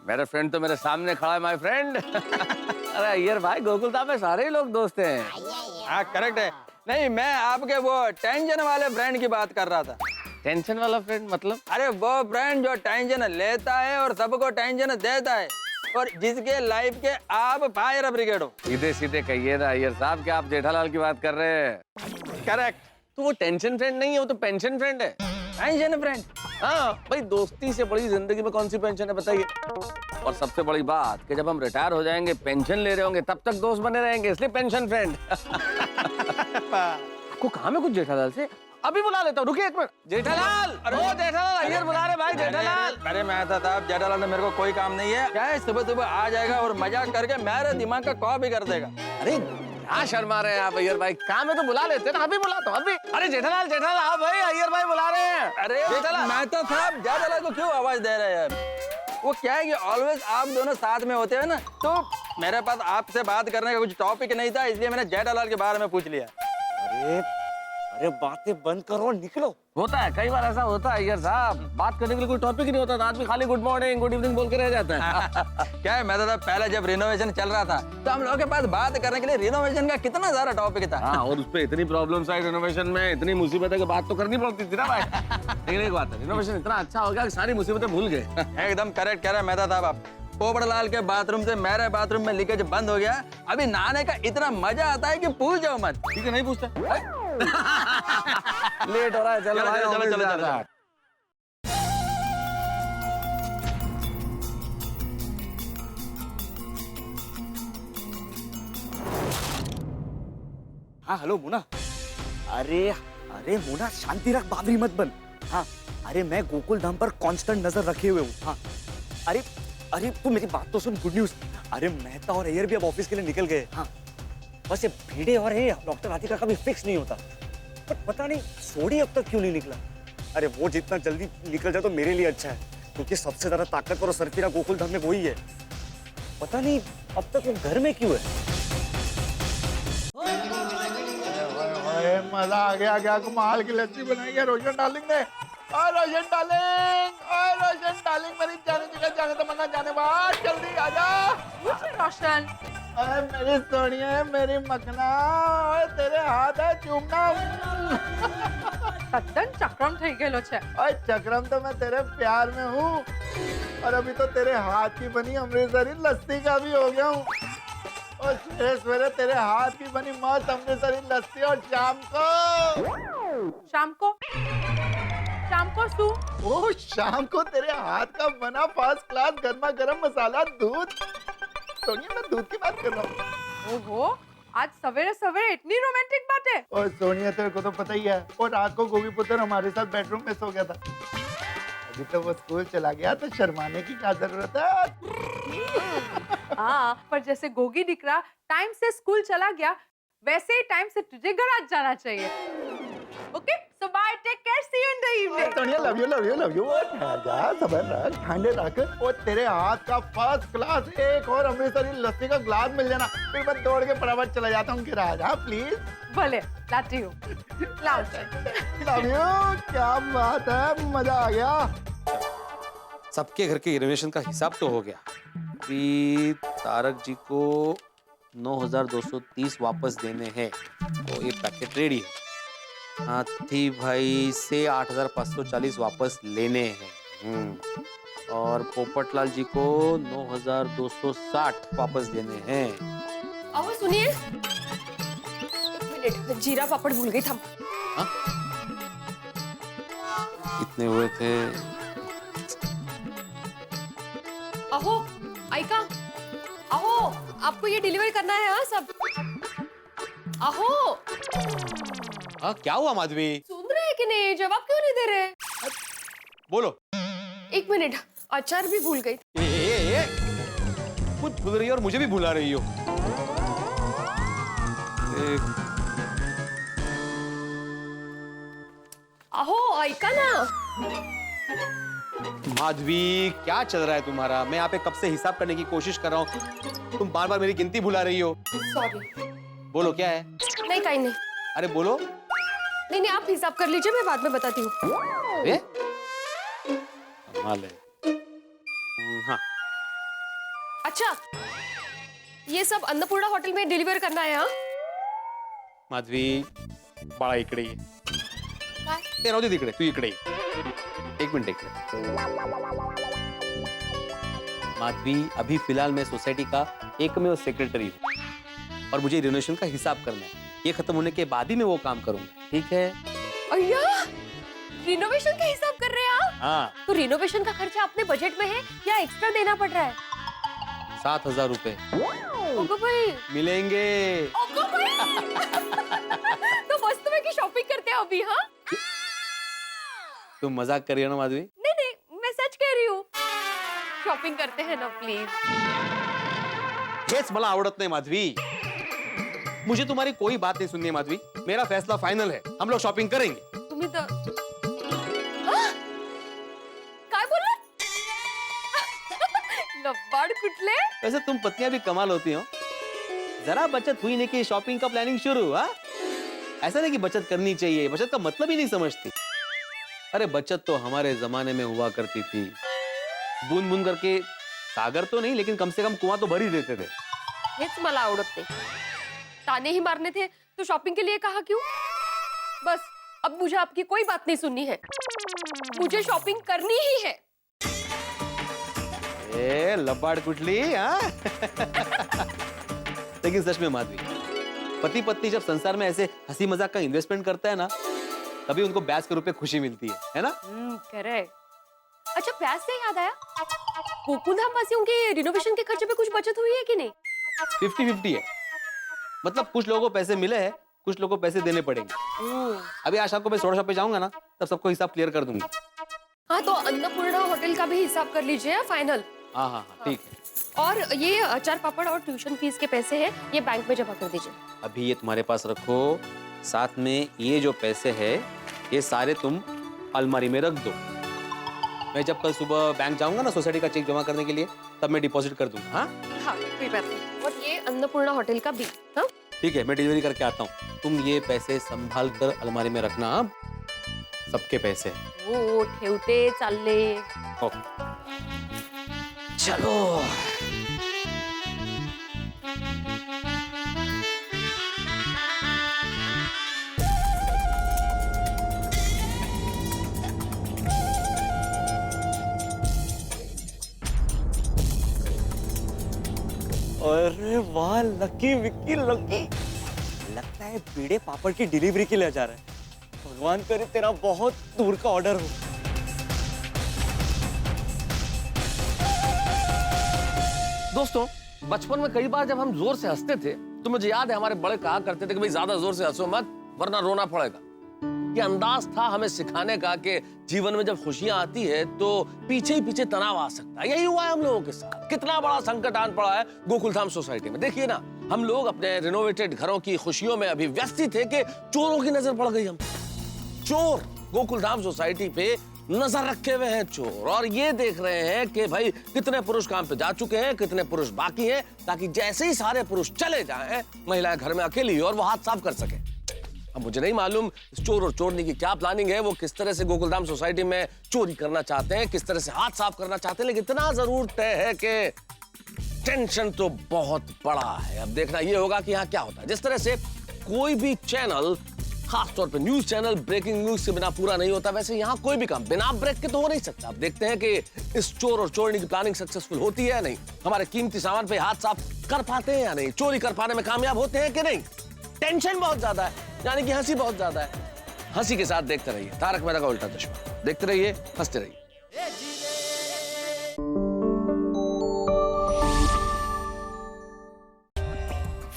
Speaker 10: मेरा फ्रेंड तो मेरे सामने खड़ा है, माय फ्रेंड। अरे अय्यर भाई, गोकुलधाम में सारे लोग दोस्त हैं।
Speaker 11: हाँ करेक्ट है। नहीं, मैं आपके वो टेंशन वाले फ्रेंड की बात कर रहा था।
Speaker 10: टेंशन वाला फ्रेंड मतलब?
Speaker 11: अरे वो फ्रेंड जो टेंशन लेता है और सबको टेंशन देता है, और जिसके लाइफ के आप फायर ब्रिगेड हो।
Speaker 10: सीधे सीधे कहिए ना अय्यर साहब, क्या आप जेठालाल की बात कर रहे हैं?
Speaker 11: करेक्ट।
Speaker 10: तो वो टेंशन फ्रेंड नहीं है, वो तो पेंशन फ्रेंड है।
Speaker 11: Tension friend?
Speaker 10: हाँ भाई, दोस्ती से बड़ी जिंदगी में कौन सी पेंशन है बताइए। और सबसे बड़ी बात कि जब हम रिटायर हो जाएंगे, पेंशन ले रहे होंगे, तब तक दोस्त बने रहेंगे, इसलिए पेंशन फ्रेंड। आपको काम है कुछ जेठालाल से? अभी बुला लेता हूँ, रुकिए एक मिनट। जेठालाल, अरे ओ जेठालाल, अय्यर बुला रहे भाई, जेठालाल।
Speaker 11: अरे मेहता साहब, जेठालाल ने मेरे को कोई काम नहीं है। क्या है, सुबह सुबह आ जाएगा और मजाक करके मेरे दिमाग का कॉपी कर देगा।
Speaker 10: अरे क्या शर्मा रहे हैं आप अय्यर भाई, काम है तो बुला लेते हैं ना। अभी बुलाता हूँ अभी। अरे जेठालाल, जेठालाल आओ भाई, अय्यर भाई बुला रहे हैं।
Speaker 11: अरे
Speaker 10: जेठालाल,
Speaker 11: मेहता साहब, जेठालाल को क्यों आवाज दे रहे हैं? वो क्या है कि ऑलवेज आप दोनों साथ में होते हैं ना, तो मेरे पास आपसे बात करने का कुछ टॉपिक नहीं था, इसलिए मैंने जेठालाल के बारे में पूछ लिया।
Speaker 15: अरे बातें बंद करो, निकलो।
Speaker 10: होता है, कई बार ऐसा होता है अय्यर साहब, बात करने के लिए कोई टॉपिक ही नहीं होता, आदमी खाली गुड मॉर्निंग गुड इवनिंग बोल के रह जाता है।
Speaker 11: क्या है मेहता साहब, पहले जब रिनोवेशन चल रहा था तो हम लोगों के पास बात करने के लिए रिनोवेशन का कितना सारा टॉपिक था।
Speaker 10: हाँ, और उसपे इतनी प्रॉब्लम्स आई रिनोवेशन में, इतनी मुसीबतें की बात तो करनी पड़ती थी ना भाई। लेकिन एक बात है, रिनोवेशन इतना अच्छा हो गया कि सारी मुसीबतें भूल गए।
Speaker 11: एकदम करेक्ट कह रहे हैं मेहता साहब आप। पोपड़लाल के बाथरूम से मेरे बाथरूम में लीकेज बंद हो गया। अभी नहाने का इतना मजा आता है कि भूल जाओ मत।
Speaker 10: ठीक है, नहीं पूछता। लेट हो रहा है, चलो भाई,
Speaker 11: चलो चलो चलो।
Speaker 15: हाँ हेलो मुना। अरे अरे मुना, शांति रख, बाबरी मत बन। हाँ अरे मैं गोकुल धाम पर कांस्टेंट नजर रखे हुए हूँ। हाँ अरे अरे तू मेरी बात तो सुन, गुड न्यूज। अरे मेहता और अय्यर भी अब ऑफिस के लिए निकल गए। हाँ, बस ये भिड़े और ये डॉक्टर राधिका का भी फिक्स नहीं होता। बट पता नहीं सोडी अब तक क्यों नहीं निकला। अरे वो जितना जल्दी निकल जाए तो मेरे लिए अच्छा है, क्योंकि सबसे ज्यादा ताकतवर और सरफिरा गोकुल धाम में वही है। पता नहीं अब तक वो घर में क्यों है।
Speaker 9: मजा आ गया, क्या कमाल की लस्सी बनाई है रोशन डार्लिंग ने। और रोशन डार्लिंग, और रोशन डार्लिंग, मेरी जाने जगह जाने तमन्ना जाने बाद, जल्दी आजा।
Speaker 12: रोशन,
Speaker 9: अरे मेरी सोनिया, मेरी मखना, और तेरे हाथ है चूमना।
Speaker 12: तद्दन चक्रम થઈ ગયેલો છે।
Speaker 9: और चक्रम तो मैं तेरे प्यार में हूँ, और अभी तो तेरे हाथ की बनी अमृतसरी लस्सी का भी हो गया हूँ। और सवेरे सवेरे तेरे हाथ की बनी मस्त अमृतसरी लस्सी, और शाम को सू। ओ शाम को तेरे हाथ का बना फर्स्ट क्लास गर्मा गर्म मसाला दूध। सोनिया, मैं दूध की बात कर रहा हूँ।
Speaker 12: ओहो, आज सवेरे सवेरे इतनी रोमांटिक बातें।
Speaker 9: और सोनिया, तेरे को तो पता ही है, और रात को गोगी पुत्र हमारे साथ बेडरूम में सो गया था। अभी तो वो स्कूल चला गया, तो शर्माने की क्या जरूरत है।
Speaker 12: हाँ, पर जैसे गोगी दिकरा टाइम से स्कूल चला गया, वैसे ही टाइम से तुझे घर आ जाना चाहिए। Okay, so bye, take care, see you in the evening.
Speaker 9: Sonia, love you love you love you. जा, सबर रख, ठंडे रख। और तेरे हाथ का फर्स्ट क्लास एक और अमृतसरी लस्सी का ग्लास मिल जाना, फिर मैं दौड़ के फटाफट चला जाता हूँ। गिरा जा प्लीज।
Speaker 12: भले, लाती हूँ। लाओ।
Speaker 9: Love you. क्या बात है, मजा आ गया।
Speaker 10: सबके घर के रिनोवेशन का हिसाब तो हो गया। अभी तारक जी को 9,230 वापस देने हैं, तो ये पैकेट रेडी है। हाथी भाई से 8,540 वापस लेने हैं, और पोपटलाल जी को 9,260 वापस देने हैं।
Speaker 5: आओ सुनिए, एक मिनट, जीरा पापड़ भूल गई था।
Speaker 10: कितने हुए थे?
Speaker 5: अहो आइका, अहो आपको ये डिलीवर करना है। हाँ सब, अहो
Speaker 10: हाँ, क्या हुआ माधवी?
Speaker 5: सुन रहे हैं कि नहीं? जवाब क्यों नहीं दे रहे?
Speaker 10: बोलो।
Speaker 5: एक मिनट, अचार भी भूल गई।
Speaker 10: खुद भूल रही हो और मुझे भी भुला रही हो।
Speaker 5: अहो आइका ना।
Speaker 10: माधवी, क्या चल रहा है तुम्हारा? मैं यहाँ पे कब से हिसाब करने की कोशिश कर रहा हूँ, तुम बार बार मेरी गिनती भुला रही हो।
Speaker 5: सॉरी।
Speaker 10: बोलो, क्या है?
Speaker 5: नहीं, कहीं नहीं।
Speaker 10: अरे बोलो।
Speaker 5: नहीं, आप हिसाब कर लीजिए, मैं बाद में बताती हूँ।
Speaker 10: कमाल है। हाँ।
Speaker 5: अच्छा, ये सब अन्नपूर्णा होटल में डिलीवर करना है। हाँ
Speaker 10: माधवी, बाळा इकडे ये। ते राहू दे तिकडे, तू इकडे ये। एक मिनट, माधवी, अभी फिलहाल मैं सोसाइटी का एकमेव सेक्रेटरी हूँ, और मुझे रिनोवेशन का हिसाब करना है। ये खत्म होने के बाद ही मैं वो काम करूंगा, ठीक है?
Speaker 5: अय्या, रिनोवेशन का हिसाब कर रहे हैं आप?
Speaker 10: हाँ।
Speaker 5: तो रिनोवेशन का खर्चा अपने बजट में है या एक्स्ट्रा देना पड़ रहा है?
Speaker 10: 7,000 रुपए
Speaker 5: ओगो भाई
Speaker 10: मिलेंगे।
Speaker 5: ओगो भाई तो मस्त में की शॉपिंग करते हैं अभी। हाँ,
Speaker 10: तुम मजाक कर रही हो ना माधवी?
Speaker 5: नहीं नहीं, मैं सच कह रही हूँ। शॉपिंग करते हैं ना प्लीज।
Speaker 10: हेच मला आवडत नाही माधवी। मुझे तुम्हारी कोई बात नहीं सुननी है माधवी। मेरा फैसला फाइनल है, हम लोग शॉपिंग करेंगे।
Speaker 5: तुम्ही तर काय बोलला? लबाड कुठले?
Speaker 10: वैसे तुम पत्नियां भी कमाल होती हो। जरा बचत हुई नहीं कि शॉपिंग का प्लानिंग शुरू। हाँ, ऐसा नहीं कि बचत करनी चाहिए, बचत का मतलब ही नहीं समझती। अरे बचत तो हमारे जमाने में हुआ करती थी, बूंद बूंद करके, सागर तो नहीं लेकिन कम से कम कुआं तो भर ही देते थे।
Speaker 5: हेच मला आवडत नाही। ताने ही मारने थे तो शॉपिंग के लिए कहा क्यों? बस अब मुझे आपकी कोई बात नहीं सुननी है, मुझे शॉपिंग करनी ही है।
Speaker 10: ए लबाड़ कुटली। हाँ लेकिन सच में माधवी, पति पत्नी जब संसार में ऐसे हंसी मजाक का इन्वेस्टमेंट करता है ना, तभी उनको ब्याज के रूप में खुशी मिलती है ना?
Speaker 5: करेक्ट। अच्छा, ब्याज से याद आया, गोकुल धाम वासियों के रिनोवेशन के खर्चे पे कुछ बचत हुई है कि नहीं?
Speaker 10: 50-50 है। मतलब कुछ लोगों को पैसे मिले हैं, कुछ लोगों को पैसे देने पड़ेंगे। अभी आज शाम को मैं सोडा शॉप पे जाऊंगा ना, तब सबको हिसाब क्लियर कर दूंगा।
Speaker 5: हाँ, तो अन्नपूर्णा होटल का भी हिसाब कर लीजिए फाइनल।
Speaker 10: हाँ हाँ हाँ ठीक है।
Speaker 5: और ये अचार पापड़ और ट्यूशन फीस के पैसे हैं, ये बैंक में जमा कर दीजिए।
Speaker 10: अभी ये तुम्हारे पास रखो, साथ में ये जो पैसे है ये सारे तुम अलमारी में रख दो। मैं जब कल सुबह बैंक जाऊंगा ना सोसाइटी का चेक जमा करने के लिए, तब मैं डिपॉजिट कर दूंगा। हाँ
Speaker 5: हाँ कोई बात नहीं। और ये अन्नपूर्णा होटल का बिल। हाँ
Speaker 10: ठीक है, मैं डिलीवरी करके आता हूँ। तुम ये पैसे संभाल कर अलमारी में रखना। हाँ? सबके पैसे हैं।
Speaker 5: ओ ठेवते चालले।
Speaker 10: चलो
Speaker 6: अरे वाह लकी विक्की लकी, लगता है बीड़े पापड़ की डिलीवरी के लिए जा रहा है। भगवान करे तेरा बहुत दूर का ऑर्डर हो।
Speaker 10: दोस्तों, बचपन में कई बार जब हम जोर से हंसते थे तो मुझे याद है हमारे बड़े कहा करते थे कि भाई ज्यादा जोर से हंसो मत वरना रोना पड़ेगा। ये अंदाज था हमें सिखाने का कि जीवन में जब खुशियां आती है तो पीछे ही पीछे तनाव आ सकता है। यही हुआ है हम लोगों के साथ। कितना बड़ा संकट आन पड़ा है गोकुलधाम सोसाइटी में। देखिए ना, हम लोग अपने रिनोवेटेड घरों की खुशियों में अभी व्यस्त थे कि चोरों की नजर पड़ गई हम। चोर गोकुलधाम सोसाइटी पे नजर रखे हुए हैं चोर, और ये देख रहे हैं कि भाई कितने पुरुष काम पे जा चुके हैं, कितने पुरुष बाकी हैं, ताकि जैसे ही सारे पुरुष चले जाएं महिलाएं घर में अकेली और वो हाथ साफ कर सके। अब मुझे नहीं मालूम चोर और चोरनी की क्या प्लानिंग है, वो किस तरह से गोकुलधाम सोसाइटी में चोरी करना चाहते हैं, किस तरह से हाथ साफ करना चाहते हैं, लेकिन इतना जरूर तय है कि टेंशन तो बहुत बड़ा है। अब देखना ये होगा कि यहाँ क्या होता है। जिस तरह से कोई भी चैनल, खास तौर पे न्यूज चैनल, ब्रेकिंग न्यूज के बिना पूरा नहीं होता, वैसे यहाँ कोई भी काम बिना ब्रेक के तो हो नहीं सकता। अब देखते हैं कि इस चोर और चोरनी की प्लानिंग सक्सेसफुल होती है या नहीं, हमारे कीमती सामान पे हाथ साफ कर पाते हैं या नहीं, चोरी कर पाने में कामयाब होते हैं कि नहीं। टेंशन बहुत ज्यादा है, यानी कि हंसी बहुत ज्यादा है। हंसी के साथ देखते रहिए तारक मेहता का उल्टा चश्मा, देखते रहिए, हंसते रहिए।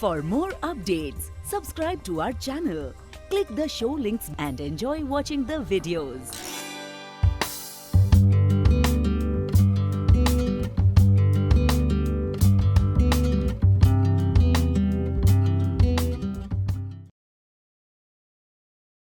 Speaker 18: For more updates, subscribe to our channel, click the show links and enjoy watching the videos.